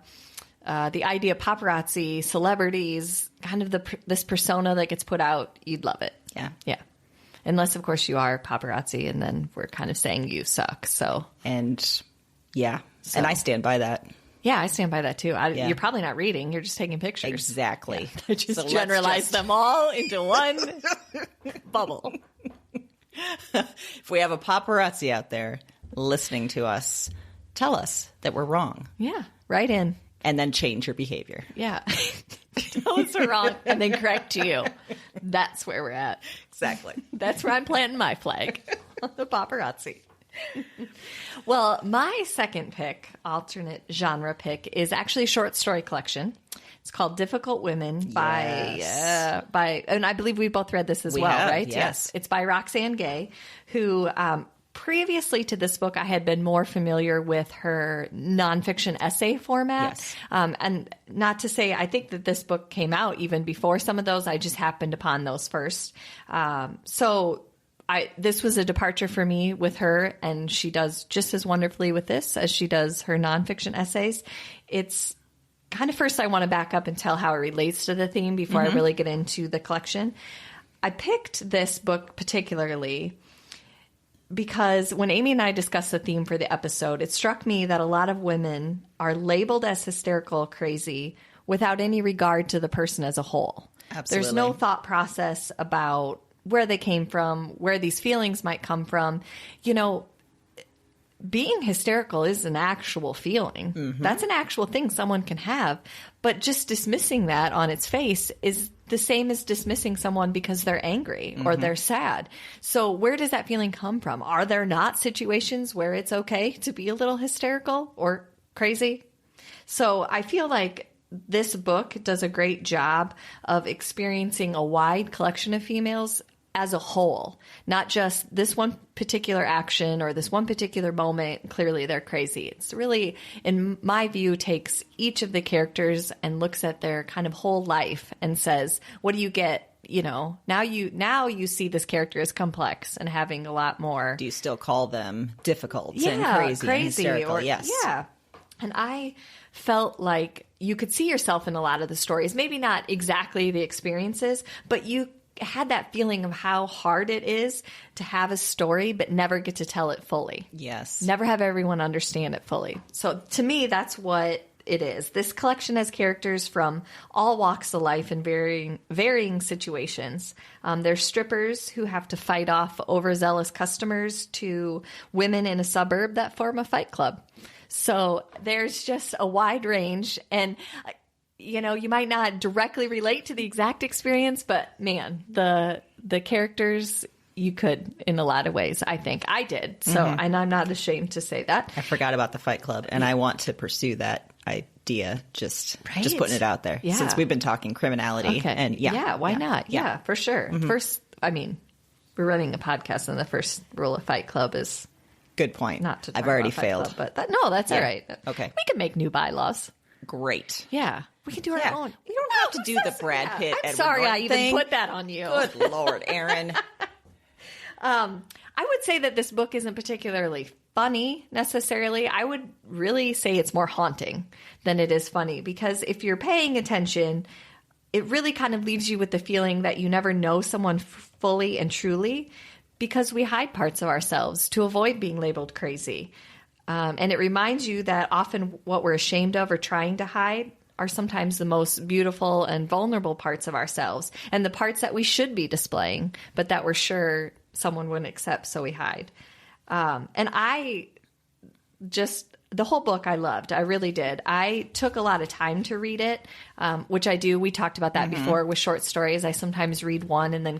[SPEAKER 3] the idea of paparazzi, celebrities, kind of this persona that gets put out, you'd love it.
[SPEAKER 5] Yeah.
[SPEAKER 3] Yeah. Unless, of course, you are paparazzi, and then we're kind of saying you suck. So,
[SPEAKER 5] And yeah. And I stand by that.
[SPEAKER 3] yeah, I stand by that too. You're probably not reading. You're just taking pictures.
[SPEAKER 5] Exactly.
[SPEAKER 3] Yeah. Just
[SPEAKER 5] So let's
[SPEAKER 3] generalize them all into one bubble.
[SPEAKER 5] If we have a paparazzi out there listening to us, tell us that we're wrong.
[SPEAKER 3] Yeah. Right in.
[SPEAKER 5] And then change your behavior.
[SPEAKER 3] Yeah. Tell us we're wrong and then correct you. That's where we're at.
[SPEAKER 5] Exactly.
[SPEAKER 3] That's where I'm planting my flag. The paparazzi. Well, my second pick, alternate genre pick, is actually a short story collection. It's called Difficult Women by, and I believe we both read this as well,
[SPEAKER 5] have,
[SPEAKER 3] right?
[SPEAKER 5] yes.
[SPEAKER 3] It's by Roxane Gay, who previously to this book, I had been more familiar with her nonfiction essay format.
[SPEAKER 5] Yes.
[SPEAKER 3] And not to say, I think that this book came out even before some of those. I just happened upon those first. This was a departure for me with her, and she does just as wonderfully with this as she does her nonfiction essays. It's kind of, first I want to back up and tell how it relates to the theme before I really get into the collection. I picked this book particularly because when Amy and I discussed the theme for the episode, it struck me that a lot of women are labeled as hysterical, crazy, without any regard to the person as a whole.
[SPEAKER 5] Absolutely.
[SPEAKER 3] There's no thought process about where they came from, where these feelings might come from. You know, being hysterical is an actual feeling. That's an actual thing someone can have. But just dismissing that on its face is the same as dismissing someone because they're angry or they're sad. So where does that feeling come from? Are there not situations where it's okay to be a little hysterical or crazy? So I feel like this book does a great job of experiencing a wide collection of females as a whole, not just this one particular action or this one particular moment. Clearly they're crazy. It's really, in my view, takes each of the characters and looks at their kind of whole life and says, what do you get? You know, now you see this character as complex and having a lot more.
[SPEAKER 5] Do you still call them difficult and crazy and hysterical? Yes.
[SPEAKER 3] Yeah. And I felt like you could see yourself in a lot of the stories, maybe not exactly the experiences, but you had that feeling of how hard it is to have a story but never get to tell it fully.
[SPEAKER 5] Yes.
[SPEAKER 3] Never have everyone understand it fully. So to me, that's what it is. This collection has characters from all walks of life in varying situations. There's strippers who have to fight off overzealous customers to women in a suburb that form a fight club. So there's just a wide range, and you know, you might not directly relate to the exact experience, but man, the characters, you could in a lot of ways. I think I did. So, and I'm not ashamed to say that.
[SPEAKER 5] I forgot about the Fight Club, and I want to pursue that idea. Just putting it out there.
[SPEAKER 3] Yeah.
[SPEAKER 5] Since we've been talking criminality, and
[SPEAKER 3] why not? Yeah, for sure. First, I mean, we're running a podcast, and the first rule of Fight Club is
[SPEAKER 5] good point.
[SPEAKER 3] Not to. Talk
[SPEAKER 5] I've already
[SPEAKER 3] about Fight
[SPEAKER 5] failed,
[SPEAKER 3] Club, but no, that's all right.
[SPEAKER 5] Okay,
[SPEAKER 3] we can make new bylaws.
[SPEAKER 5] Great.
[SPEAKER 3] Yeah. We can do our own.
[SPEAKER 5] You don't have to do the Brad Pitt.
[SPEAKER 3] I'm
[SPEAKER 5] Edward
[SPEAKER 3] sorry
[SPEAKER 5] Norton
[SPEAKER 3] I even
[SPEAKER 5] thing.
[SPEAKER 3] put that on you.
[SPEAKER 5] Good Lord, Erin.
[SPEAKER 3] I would say that this book isn't particularly funny necessarily. I would really say it's more haunting than it is funny, because if you're paying attention, it really kind of leaves you with the feeling that you never know someone fully and truly, because we hide parts of ourselves to avoid being labeled crazy. And it reminds you that often what we're ashamed of or trying to hide are sometimes the most beautiful and vulnerable parts of ourselves, and the parts that we should be displaying, but that we're sure someone wouldn't accept, so we hide. And the whole book I loved. I really did. I took a lot of time to read it, which I do. We talked about that before with short stories. I sometimes read one and then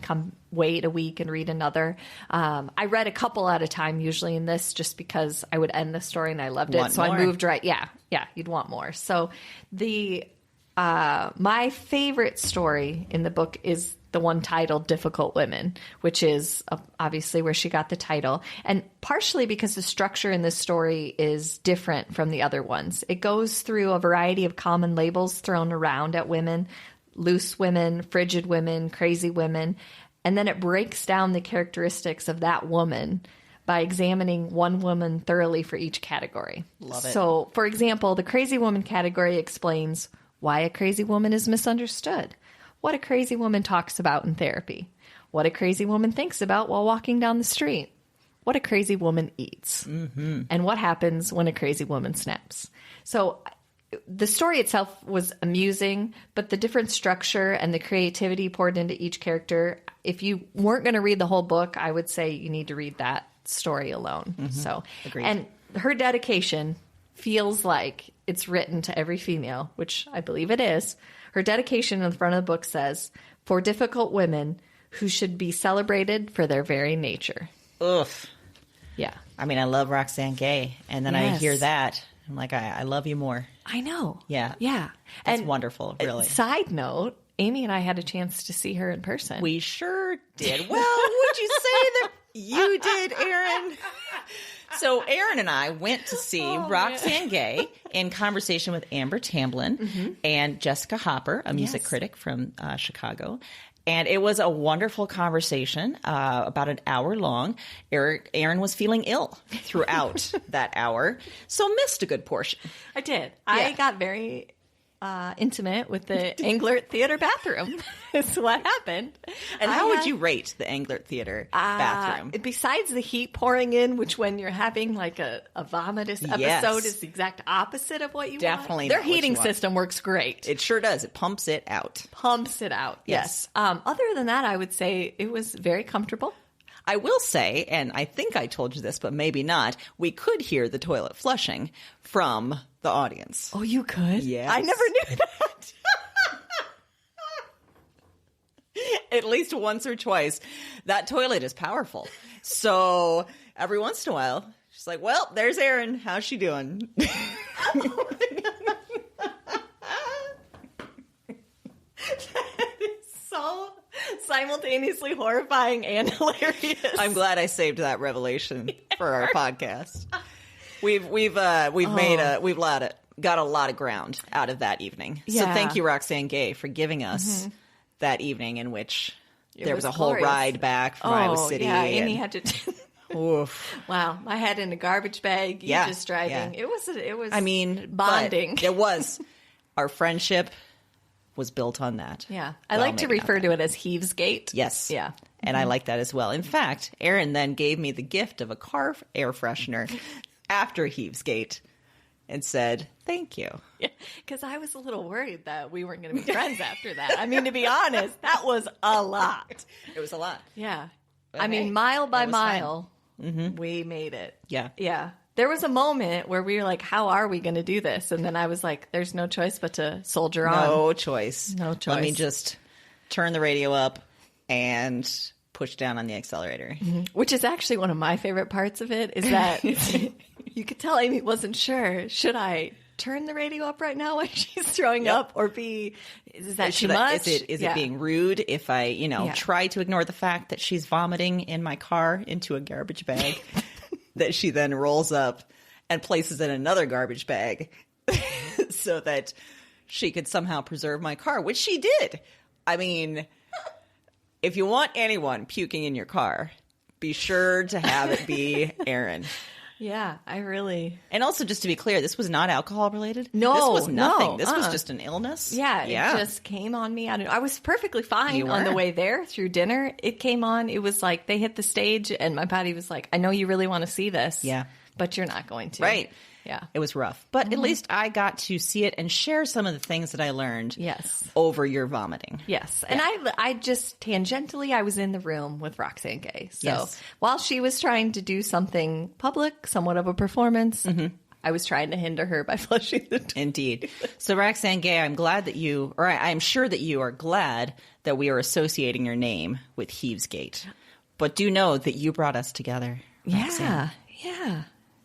[SPEAKER 3] wait a week and read another. I read a couple at a time usually in this, just because I would end the story and I loved it. So I moved right. Yeah, you'd want more. So my favorite story in the book is the one titled Difficult Women, which is obviously where she got the title. And partially because the structure in this story is different from the other ones. It goes through a variety of common labels thrown around at women: loose women, frigid women, crazy women. And then it breaks down the characteristics of that woman by examining one woman thoroughly for each category.
[SPEAKER 5] Love it.
[SPEAKER 3] So, for example, the crazy woman category explains why a crazy woman is misunderstood, what a crazy woman talks about in therapy, what a crazy woman thinks about while walking down the street, what a crazy woman eats, and what happens when a crazy woman snaps. So the story itself was amusing, but the different structure and the creativity poured into each character, if you weren't going to read the whole book, I would say you need to read that story alone. So,
[SPEAKER 5] Agreed.
[SPEAKER 3] And her dedication feels like it's written to every female, which I believe it is. Her dedication in the front of the book says, "For difficult women who should be celebrated for their very nature."
[SPEAKER 5] Oof.
[SPEAKER 3] Yeah.
[SPEAKER 5] I mean, I love Roxane Gay, and then I
[SPEAKER 3] Yes.
[SPEAKER 5] hear that, I'm like, I love you more.
[SPEAKER 3] I know.
[SPEAKER 5] Yeah.
[SPEAKER 3] Yeah.
[SPEAKER 5] That's wonderful, really.
[SPEAKER 3] Side note, Amy and I had a chance to see her in person.
[SPEAKER 5] We sure did. Well, would you say that you did, Erin? So Erin and I went to see Roxane Gay in conversation with Amber Tamblyn and Jessica Hopper, a music critic from Chicago. And it was a wonderful conversation, about an hour long. Erin was feeling ill throughout that hour, so missed a good portion.
[SPEAKER 3] I did. I got very intimate with the Englert Theater bathroom. That's what happened.
[SPEAKER 5] And how would you rate the Englert Theater bathroom?
[SPEAKER 3] Besides the heat pouring in, which when you're having like a vomitous episode is the exact opposite of what you
[SPEAKER 5] Definitely
[SPEAKER 3] want. Their
[SPEAKER 5] not what
[SPEAKER 3] heating
[SPEAKER 5] you want.
[SPEAKER 3] system works great.
[SPEAKER 5] It sure does. It pumps it out.
[SPEAKER 3] Pumps it out. Yes. Other than that, I would say it was very comfortable.
[SPEAKER 5] I will say, and I think I told you this, but maybe not, we could hear the toilet flushing from the audience.
[SPEAKER 3] Oh, you could?
[SPEAKER 5] Yes.
[SPEAKER 3] I never knew that.
[SPEAKER 5] At least once or twice. That toilet is powerful. So every once in a while, she's like, well, there's Erin. How's she doing?
[SPEAKER 3] So simultaneously horrifying and hilarious.
[SPEAKER 5] I'm glad I saved that revelation for our podcast. We've got a lot of ground out of that evening. So
[SPEAKER 3] Yeah.
[SPEAKER 5] thank you, Roxane Gay, for giving us that evening in which there was a whole
[SPEAKER 3] glorious.
[SPEAKER 5] ride back from Iowa City.
[SPEAKER 3] Yeah, Amy
[SPEAKER 5] and-
[SPEAKER 3] had to.
[SPEAKER 5] Oof.
[SPEAKER 3] Wow, I had in a garbage bag. You
[SPEAKER 5] Yeah,
[SPEAKER 3] just driving.
[SPEAKER 5] yeah.
[SPEAKER 3] It was.
[SPEAKER 5] I mean,
[SPEAKER 3] bonding.
[SPEAKER 5] but it was. Our friendship was built on that.
[SPEAKER 3] Yeah, I
[SPEAKER 5] Well,
[SPEAKER 3] like to
[SPEAKER 5] maybe not
[SPEAKER 3] refer
[SPEAKER 5] that.
[SPEAKER 3] to it as Heaves Gate.
[SPEAKER 5] Yes.
[SPEAKER 3] Yeah.
[SPEAKER 5] And I like that as well. In fact, Erin then gave me the gift of a car air freshener after Heaves Gate and said, thank you.
[SPEAKER 3] Yeah, because I was a little worried that we weren't going to be friends after that. I mean, to be honest, that was a lot.
[SPEAKER 5] It was a lot.
[SPEAKER 3] Yeah.
[SPEAKER 5] But
[SPEAKER 3] I
[SPEAKER 5] hey,
[SPEAKER 3] mean, mile by
[SPEAKER 5] it was fine.
[SPEAKER 3] mile, we made it.
[SPEAKER 5] Yeah.
[SPEAKER 3] Yeah. There was a moment where we were like, how are we going to do this? And then I was like, there's no choice but to soldier on.
[SPEAKER 5] No choice.
[SPEAKER 3] No choice.
[SPEAKER 5] Let me just turn the radio up and push down on the accelerator.
[SPEAKER 3] Which is actually one of my favorite parts of it, is that you could tell Amy wasn't sure. Should I turn the radio up right now when she's throwing up, or is that too much?
[SPEAKER 5] Is it being rude if I, try to ignore the fact that she's vomiting in my car into a garbage bag that she then rolls up and places in another garbage bag so that she could somehow preserve my car, which she did. I mean, if you want anyone puking in your car, be sure to have it be Erin.
[SPEAKER 3] Yeah, I really...
[SPEAKER 5] And also, just to be clear, this was not alcohol related.
[SPEAKER 3] No,
[SPEAKER 5] this was nothing.
[SPEAKER 3] no,
[SPEAKER 5] This was just an illness.
[SPEAKER 3] Yeah, it just came on me. I was perfectly fine on the way there through dinner. It came on. It was like they hit the stage and my body was like, I know you really want to see this.
[SPEAKER 5] Yeah.
[SPEAKER 3] But you're not going to.
[SPEAKER 5] Right.
[SPEAKER 3] Yeah.
[SPEAKER 5] It was rough. But at least I got to see it and share some of the things that I learned over your vomiting.
[SPEAKER 3] Yes. And I just tangentially, I was in the room with Roxane Gay. So while she was trying to do something public, somewhat of a performance, I was trying to hinder her by flushing the toilet.
[SPEAKER 5] Indeed. So Roxane Gay, I'm glad that I'm sure that you are glad that we are associating your name with Heavesgate. But do know that you brought us together, Roxane.
[SPEAKER 3] Yeah.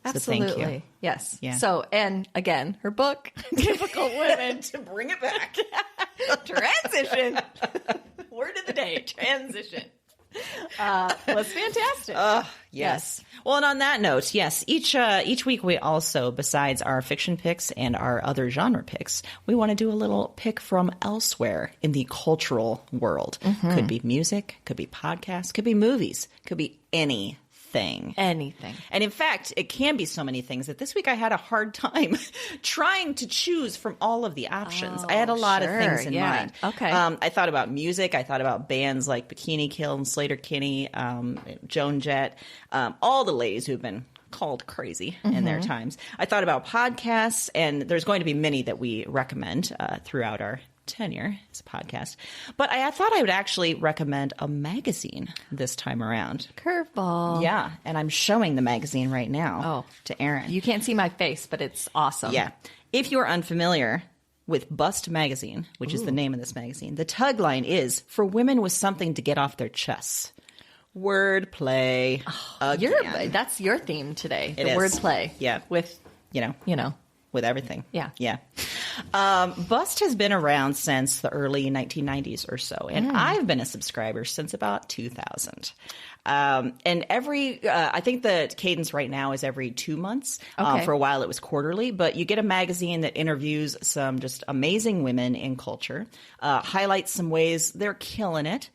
[SPEAKER 5] Absolutely.
[SPEAKER 3] So thank you. Yes.
[SPEAKER 5] Yeah.
[SPEAKER 3] So, and again, her book, Difficult Women.
[SPEAKER 5] To bring it back.
[SPEAKER 3] Transition. Word of the day, transition. Was fantastic.
[SPEAKER 5] Yes. Well, and on that note, yes, each week we also, besides our fiction picks and our other genre picks, we want to do a little pick from elsewhere in the cultural world. Could be music, could be podcasts, could be movies, could be anything.
[SPEAKER 3] Anything.
[SPEAKER 5] And in fact, it can be so many things that this week I had a hard time trying to choose from all of the options. I had a lot of things in mind.
[SPEAKER 3] Okay.
[SPEAKER 5] I thought about music. I thought about bands like Bikini Kill and Slater Kinney, Joan Jett, all the ladies who've been called crazy in their times. I thought about podcasts, and there's going to be many that we recommend throughout our tenure as a podcast. But I thought I would actually recommend a magazine this time around.
[SPEAKER 3] Curveball.
[SPEAKER 5] Yeah, and I'm showing the magazine right now to Erin.
[SPEAKER 3] You can't see my face, but it's awesome.
[SPEAKER 5] Yeah. If you're unfamiliar with Bust Magazine, which is the name of this magazine, the tagline is, "For women with something to get off their chests." Wordplay.
[SPEAKER 3] That's your theme today.
[SPEAKER 5] It
[SPEAKER 3] the
[SPEAKER 5] is.
[SPEAKER 3] wordplay.
[SPEAKER 5] Yeah.
[SPEAKER 3] With,
[SPEAKER 5] with everything.
[SPEAKER 3] Yeah.
[SPEAKER 5] Yeah. Bust has been around since the early 1990s or so, and I've been a subscriber since about 2000. And I think the cadence right now is every 2 months. For a while it was quarterly, but you get a magazine that interviews some just amazing women in culture, highlights some ways they're killing it,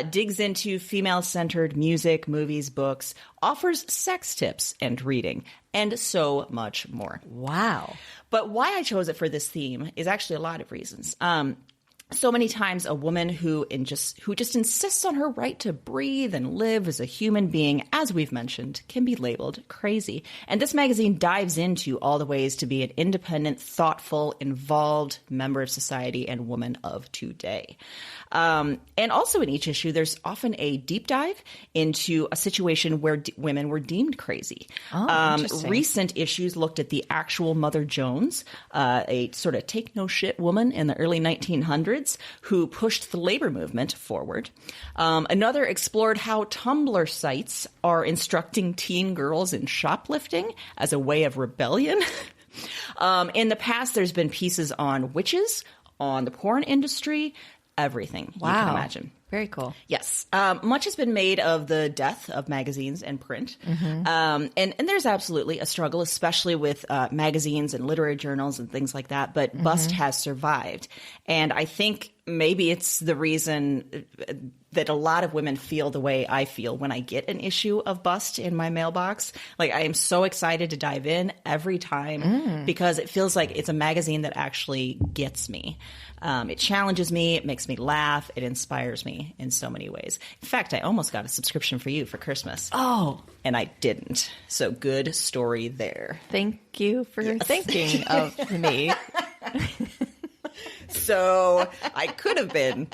[SPEAKER 5] digs into female-centered music, movies, books, offers sex tips and reading, and so much more.
[SPEAKER 3] Wow.
[SPEAKER 5] But why I chose it for this theme is actually a lot of reasons. So many times a woman who just insists on her right to breathe and live as a human being, as we've mentioned, can be labeled crazy. And this magazine dives into all the ways to be an independent, thoughtful, involved member of society and woman of today. And also in each issue, there's often a deep dive into a situation where women were deemed crazy. Recent issues looked at the actual Mother Jones, a sort of take no shit woman in the early 1900s who pushed the labor movement forward. Another explored how Tumblr sites are instructing teen girls in shoplifting as a way of rebellion. In the past, there's been pieces on witches, on the porn industry, everything you can imagine.
[SPEAKER 3] Very cool.
[SPEAKER 5] Yes. Much has been made of the death of magazines and print. And there's absolutely a struggle, especially with magazines and literary journals and things like that. But Bust has survived. And I think maybe it's the reason that a lot of women feel the way I feel when I get an issue of Bust in my mailbox. Like, I am so excited to dive in every time because it feels like it's a magazine that actually gets me. It challenges me. It makes me laugh. It inspires me in so many ways. In fact, I almost got a subscription for you for Christmas.
[SPEAKER 3] Oh.
[SPEAKER 5] And I didn't. So good story there.
[SPEAKER 3] Thank you for thinking of me.
[SPEAKER 5] So I could have been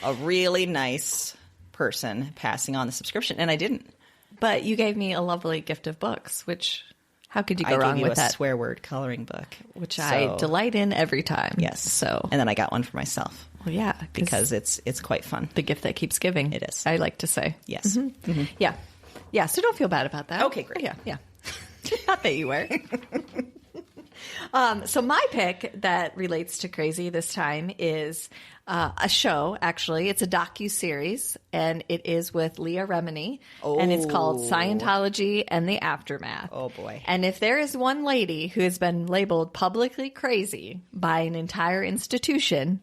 [SPEAKER 5] a really nice person passing on the subscription, and I didn't.
[SPEAKER 3] But you gave me a lovely gift of books, which how could you go
[SPEAKER 5] wrong
[SPEAKER 3] wrong with
[SPEAKER 5] a
[SPEAKER 3] that?
[SPEAKER 5] Swear word coloring book,
[SPEAKER 3] which I delight in every time.
[SPEAKER 5] Yes.
[SPEAKER 3] So,
[SPEAKER 5] and then I got one for myself.
[SPEAKER 3] Well, yeah,
[SPEAKER 5] because it's quite fun.
[SPEAKER 3] The gift that keeps giving.
[SPEAKER 5] It is.
[SPEAKER 3] I like to say.
[SPEAKER 5] Yes.
[SPEAKER 3] Yeah. Yeah. So don't feel bad about that.
[SPEAKER 5] Okay, great.
[SPEAKER 3] Yeah. Not that you were. So my pick that relates to crazy this time is a show, actually. It's a docuseries, and it is with Leah Remini, and it's called Scientology and the Aftermath.
[SPEAKER 5] Oh, boy.
[SPEAKER 3] And if there is one lady who has been labeled publicly crazy by an entire institution,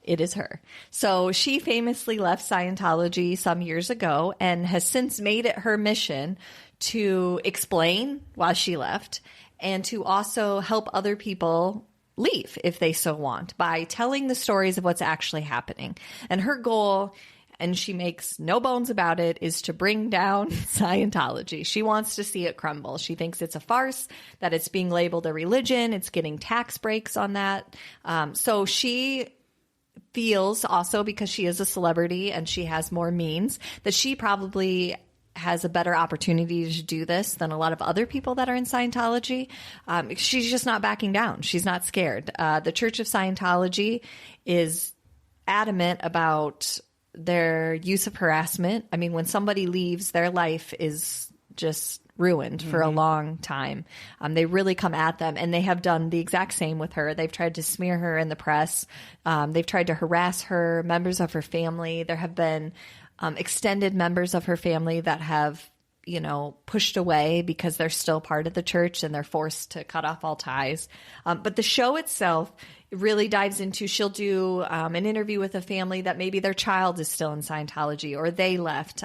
[SPEAKER 3] it is her. So she famously left Scientology some years ago and has since made it her mission to explain why she left and to also help other people leave if they so want by telling the stories of what's actually happening. And her goal, and she makes no bones about it, is to bring down Scientology. She wants to see it crumble. She thinks it's a farce, that it's being labeled a religion. It's getting tax breaks on that. So she feels also, because she is a celebrity and she has more means, that she probably has a better opportunity to do this than a lot of other people that are in Scientology. She's just not backing down. She's not scared. The Church of Scientology is adamant about their use of harassment. I mean, when somebody leaves, their life is just ruined for a long time. They really come at them, and they have done the exact same with her. They've tried to smear her in the press. They've tried to harass her, members of her family. There have been extended members of her family that have, pushed away because they're still part of the church and they're forced to cut off all ties. But the show itself really dives into, she'll do an interview with a family that maybe their child is still in Scientology or they left.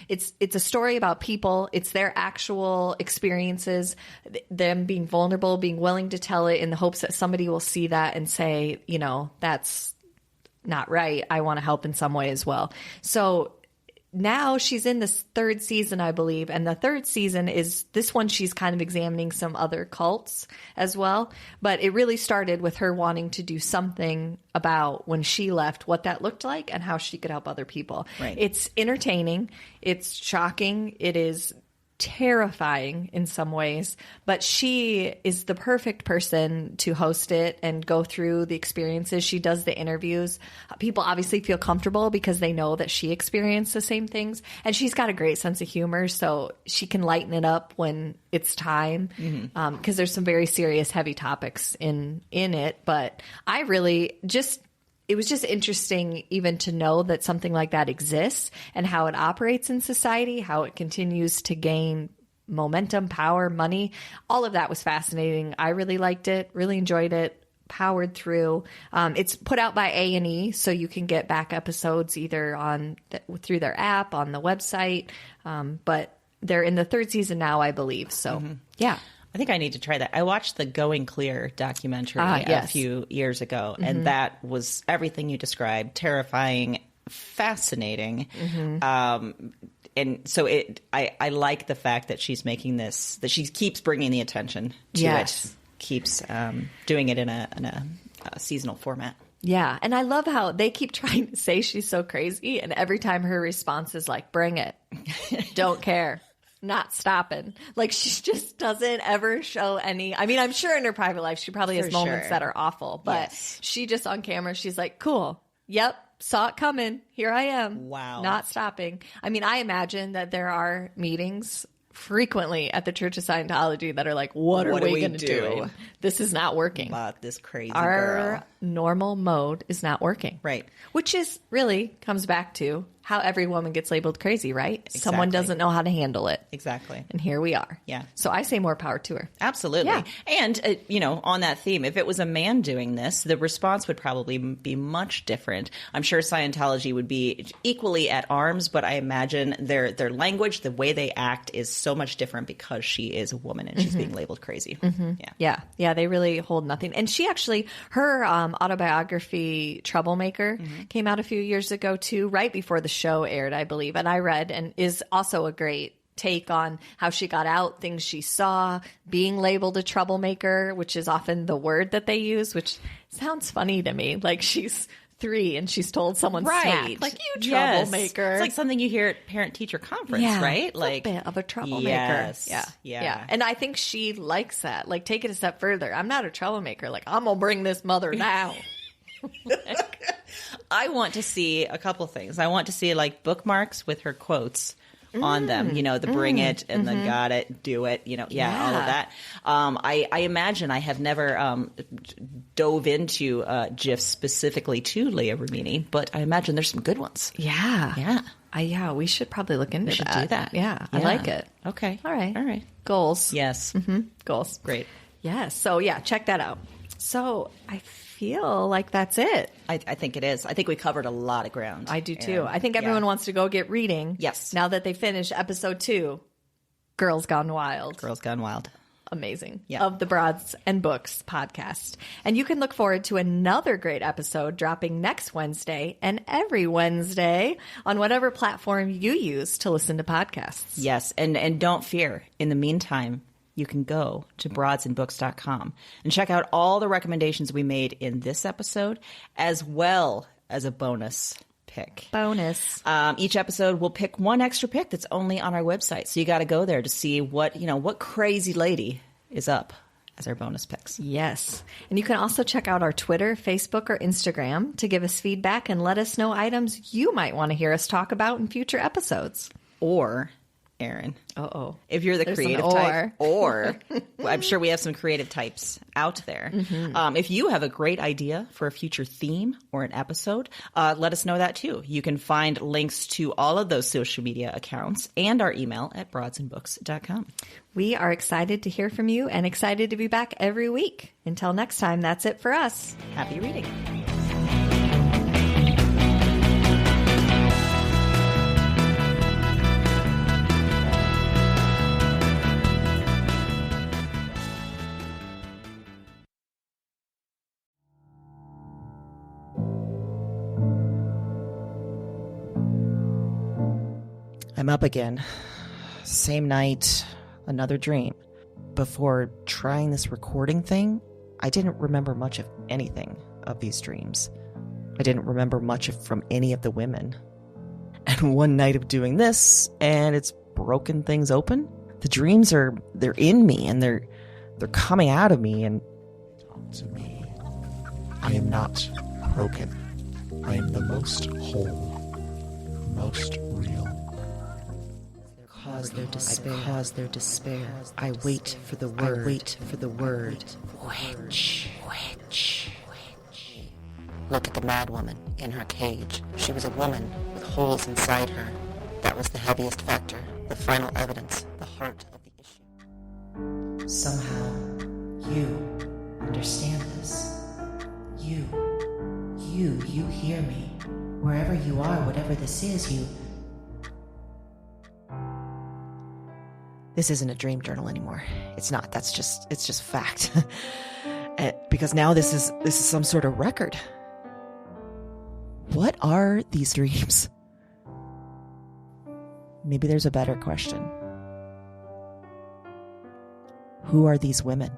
[SPEAKER 3] It's a story about people. It's their actual experiences, them being vulnerable, being willing to tell it in the hopes that somebody will see that and say, that's not right. I want to help in some way as well. So now she's in this third season, I believe. And the third season is this one. She's kind of examining some other cults as well. But it really started with her wanting to do something about when she left, what that looked like and how she could help other people.
[SPEAKER 5] Right.
[SPEAKER 3] It's entertaining. It's shocking. It is terrifying in some ways, but she is the perfect person to host it and go through the experiences. She does the interviews. People obviously feel comfortable because they know that she experienced the same things, and she's got a great sense of humor, so she can lighten it up when it's time, because there's some very serious, heavy topics in it. But I really it was just interesting even to know that something like that exists and how it operates in society, how it continues to gain momentum, power, money. All of that was fascinating. I really liked it, really enjoyed it, powered through. It's put out by A&E, so you can get back episodes either through their app, on the website. But they're in the third season now, I believe. So, yeah.
[SPEAKER 5] I think I need to try that. I watched the Going Clear documentary a few years ago, and that was everything you described: terrifying, fascinating. And so I like the fact that she's making this, that she keeps bringing the attention to it, keeps doing it in a seasonal format.
[SPEAKER 3] Yeah. And I love how they keep trying to say she's so crazy, and every time her response is like, bring it. Don't care. Not stopping. Like, she just doesn't ever show any. I mean, I'm sure in her private life she probably has moments that are awful, but she just on camera, she's like, cool. Yep. Saw it coming. Here I am.
[SPEAKER 5] Wow.
[SPEAKER 3] Not stopping. I mean, I imagine that there are meetings frequently at the Church of Scientology that are like, what are we going to do? This is not working.
[SPEAKER 5] About this crazy
[SPEAKER 3] Our
[SPEAKER 5] girl.
[SPEAKER 3] normal mode is not working.
[SPEAKER 5] Right.
[SPEAKER 3] Which is really comes back to how every woman gets labeled crazy, right?
[SPEAKER 5] Exactly.
[SPEAKER 3] Someone doesn't know how to handle it.
[SPEAKER 5] Exactly.
[SPEAKER 3] And here we are.
[SPEAKER 5] Yeah.
[SPEAKER 3] So I say more power to her.
[SPEAKER 5] Absolutely.
[SPEAKER 3] Yeah.
[SPEAKER 5] And, on that theme, if it was a man doing this, the response would probably be much different. I'm sure Scientology would be equally at arms, but I imagine their language, the way they act is so much different because she is a woman and she's being labeled crazy. Yeah.
[SPEAKER 3] Yeah. They really hold nothing. And she actually, her autobiography, Troublemaker, came out a few years ago too, right before the show aired, I believe. And I read, and is also a great take on how she got out, things she saw, being labeled a troublemaker, which is often the word that they use, which sounds funny to me. Like, she's 3 and she's told someone smack, like, you troublemaker.
[SPEAKER 5] It's like something you hear at parent-teacher conference, right?
[SPEAKER 3] It's
[SPEAKER 5] like
[SPEAKER 3] a bit of a troublemaker.
[SPEAKER 5] Yes.
[SPEAKER 3] Yeah. And I think she likes that. Like, take it a step further. I'm not a troublemaker. Like, I'm gonna bring this mother down.
[SPEAKER 5] I want to see a couple things. I want to see like bookmarks with her quotes on them, the bring it and the got it, do it, all of that. I imagine I have never dove into GIFs specifically to Leah Remini, but I imagine there's some good ones.
[SPEAKER 3] Yeah.
[SPEAKER 5] Yeah.
[SPEAKER 3] We should probably look into
[SPEAKER 5] should
[SPEAKER 3] that.
[SPEAKER 5] do that.
[SPEAKER 3] Yeah, I like it.
[SPEAKER 5] Okay.
[SPEAKER 3] All right.
[SPEAKER 5] All right.
[SPEAKER 3] Goals.
[SPEAKER 5] Yes.
[SPEAKER 3] Goals.
[SPEAKER 5] Great.
[SPEAKER 3] Yeah. So, check that out. So, I feel like that's it.
[SPEAKER 5] I think it is. I think we covered a lot of ground.
[SPEAKER 3] I do too. I think everyone wants to go get reading.
[SPEAKER 5] Yes.
[SPEAKER 3] Now that they finish episode 2, Girls Gone Wild.
[SPEAKER 5] Girls Gone Wild.
[SPEAKER 3] Amazing.
[SPEAKER 5] Yeah.
[SPEAKER 3] Of the Broads and Books podcast. And you can look forward to another great episode dropping next Wednesday and every Wednesday on whatever platform you use to listen to podcasts.
[SPEAKER 5] Yes. And don't fear. In the meantime, you can go to broadsandbooks.com and check out all the recommendations we made in this episode, as well as a bonus pick.
[SPEAKER 3] Bonus.
[SPEAKER 5] Each episode we'll pick one extra pick that's only on our website. So you got to go there to see what crazy lady is up as our bonus picks.
[SPEAKER 3] Yes. And you can also check out our Twitter, Facebook, or Instagram to give us feedback and let us know items you might want to hear us talk about in future episodes.
[SPEAKER 5] Or, Erin,
[SPEAKER 3] Uh-oh.
[SPEAKER 5] if you're the
[SPEAKER 3] There's
[SPEAKER 5] creative
[SPEAKER 3] an
[SPEAKER 5] type, or I'm sure we have some creative types out there. If you have a great idea for a future theme or an episode, let us know that too. You can find links to all of those social media accounts and our email at broadsandbooks.com.
[SPEAKER 3] We are excited to hear from you and excited to be back every week. Until next time, that's it for us.
[SPEAKER 5] Happy reading.
[SPEAKER 1] I'm up again. Same night, another dream. Before trying this recording thing, I didn't remember much of anything of these dreams. I didn't remember much from any of the women. And one night of doing this, and it's broken things open. The dreams they're in me, and they're coming out of me, and
[SPEAKER 6] to me. I am not broken. I am the most whole, most real.
[SPEAKER 1] cause their despair. I wait for the word. Witch.
[SPEAKER 7] Look at the mad woman in her cage. She was a woman with holes inside her. That was the heaviest factor, the final evidence, the heart of the issue.
[SPEAKER 1] Somehow, you understand this. You hear me. Wherever you are, whatever this is, you... This isn't a dream journal anymore. It's not. It's just fact. Because now this is some sort of record. What are these dreams? Maybe there's a better question. Who are these women?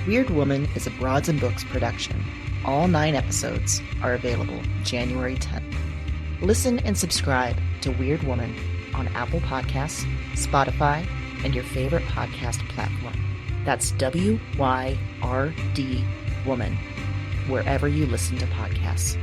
[SPEAKER 1] Weird Woman is a Broads and Books production. All 9 episodes are available January 10th. Listen and subscribe to Weird Woman on Apple Podcasts, Spotify, and your favorite podcast platform. That's WYRD Woman, wherever you listen to podcasts.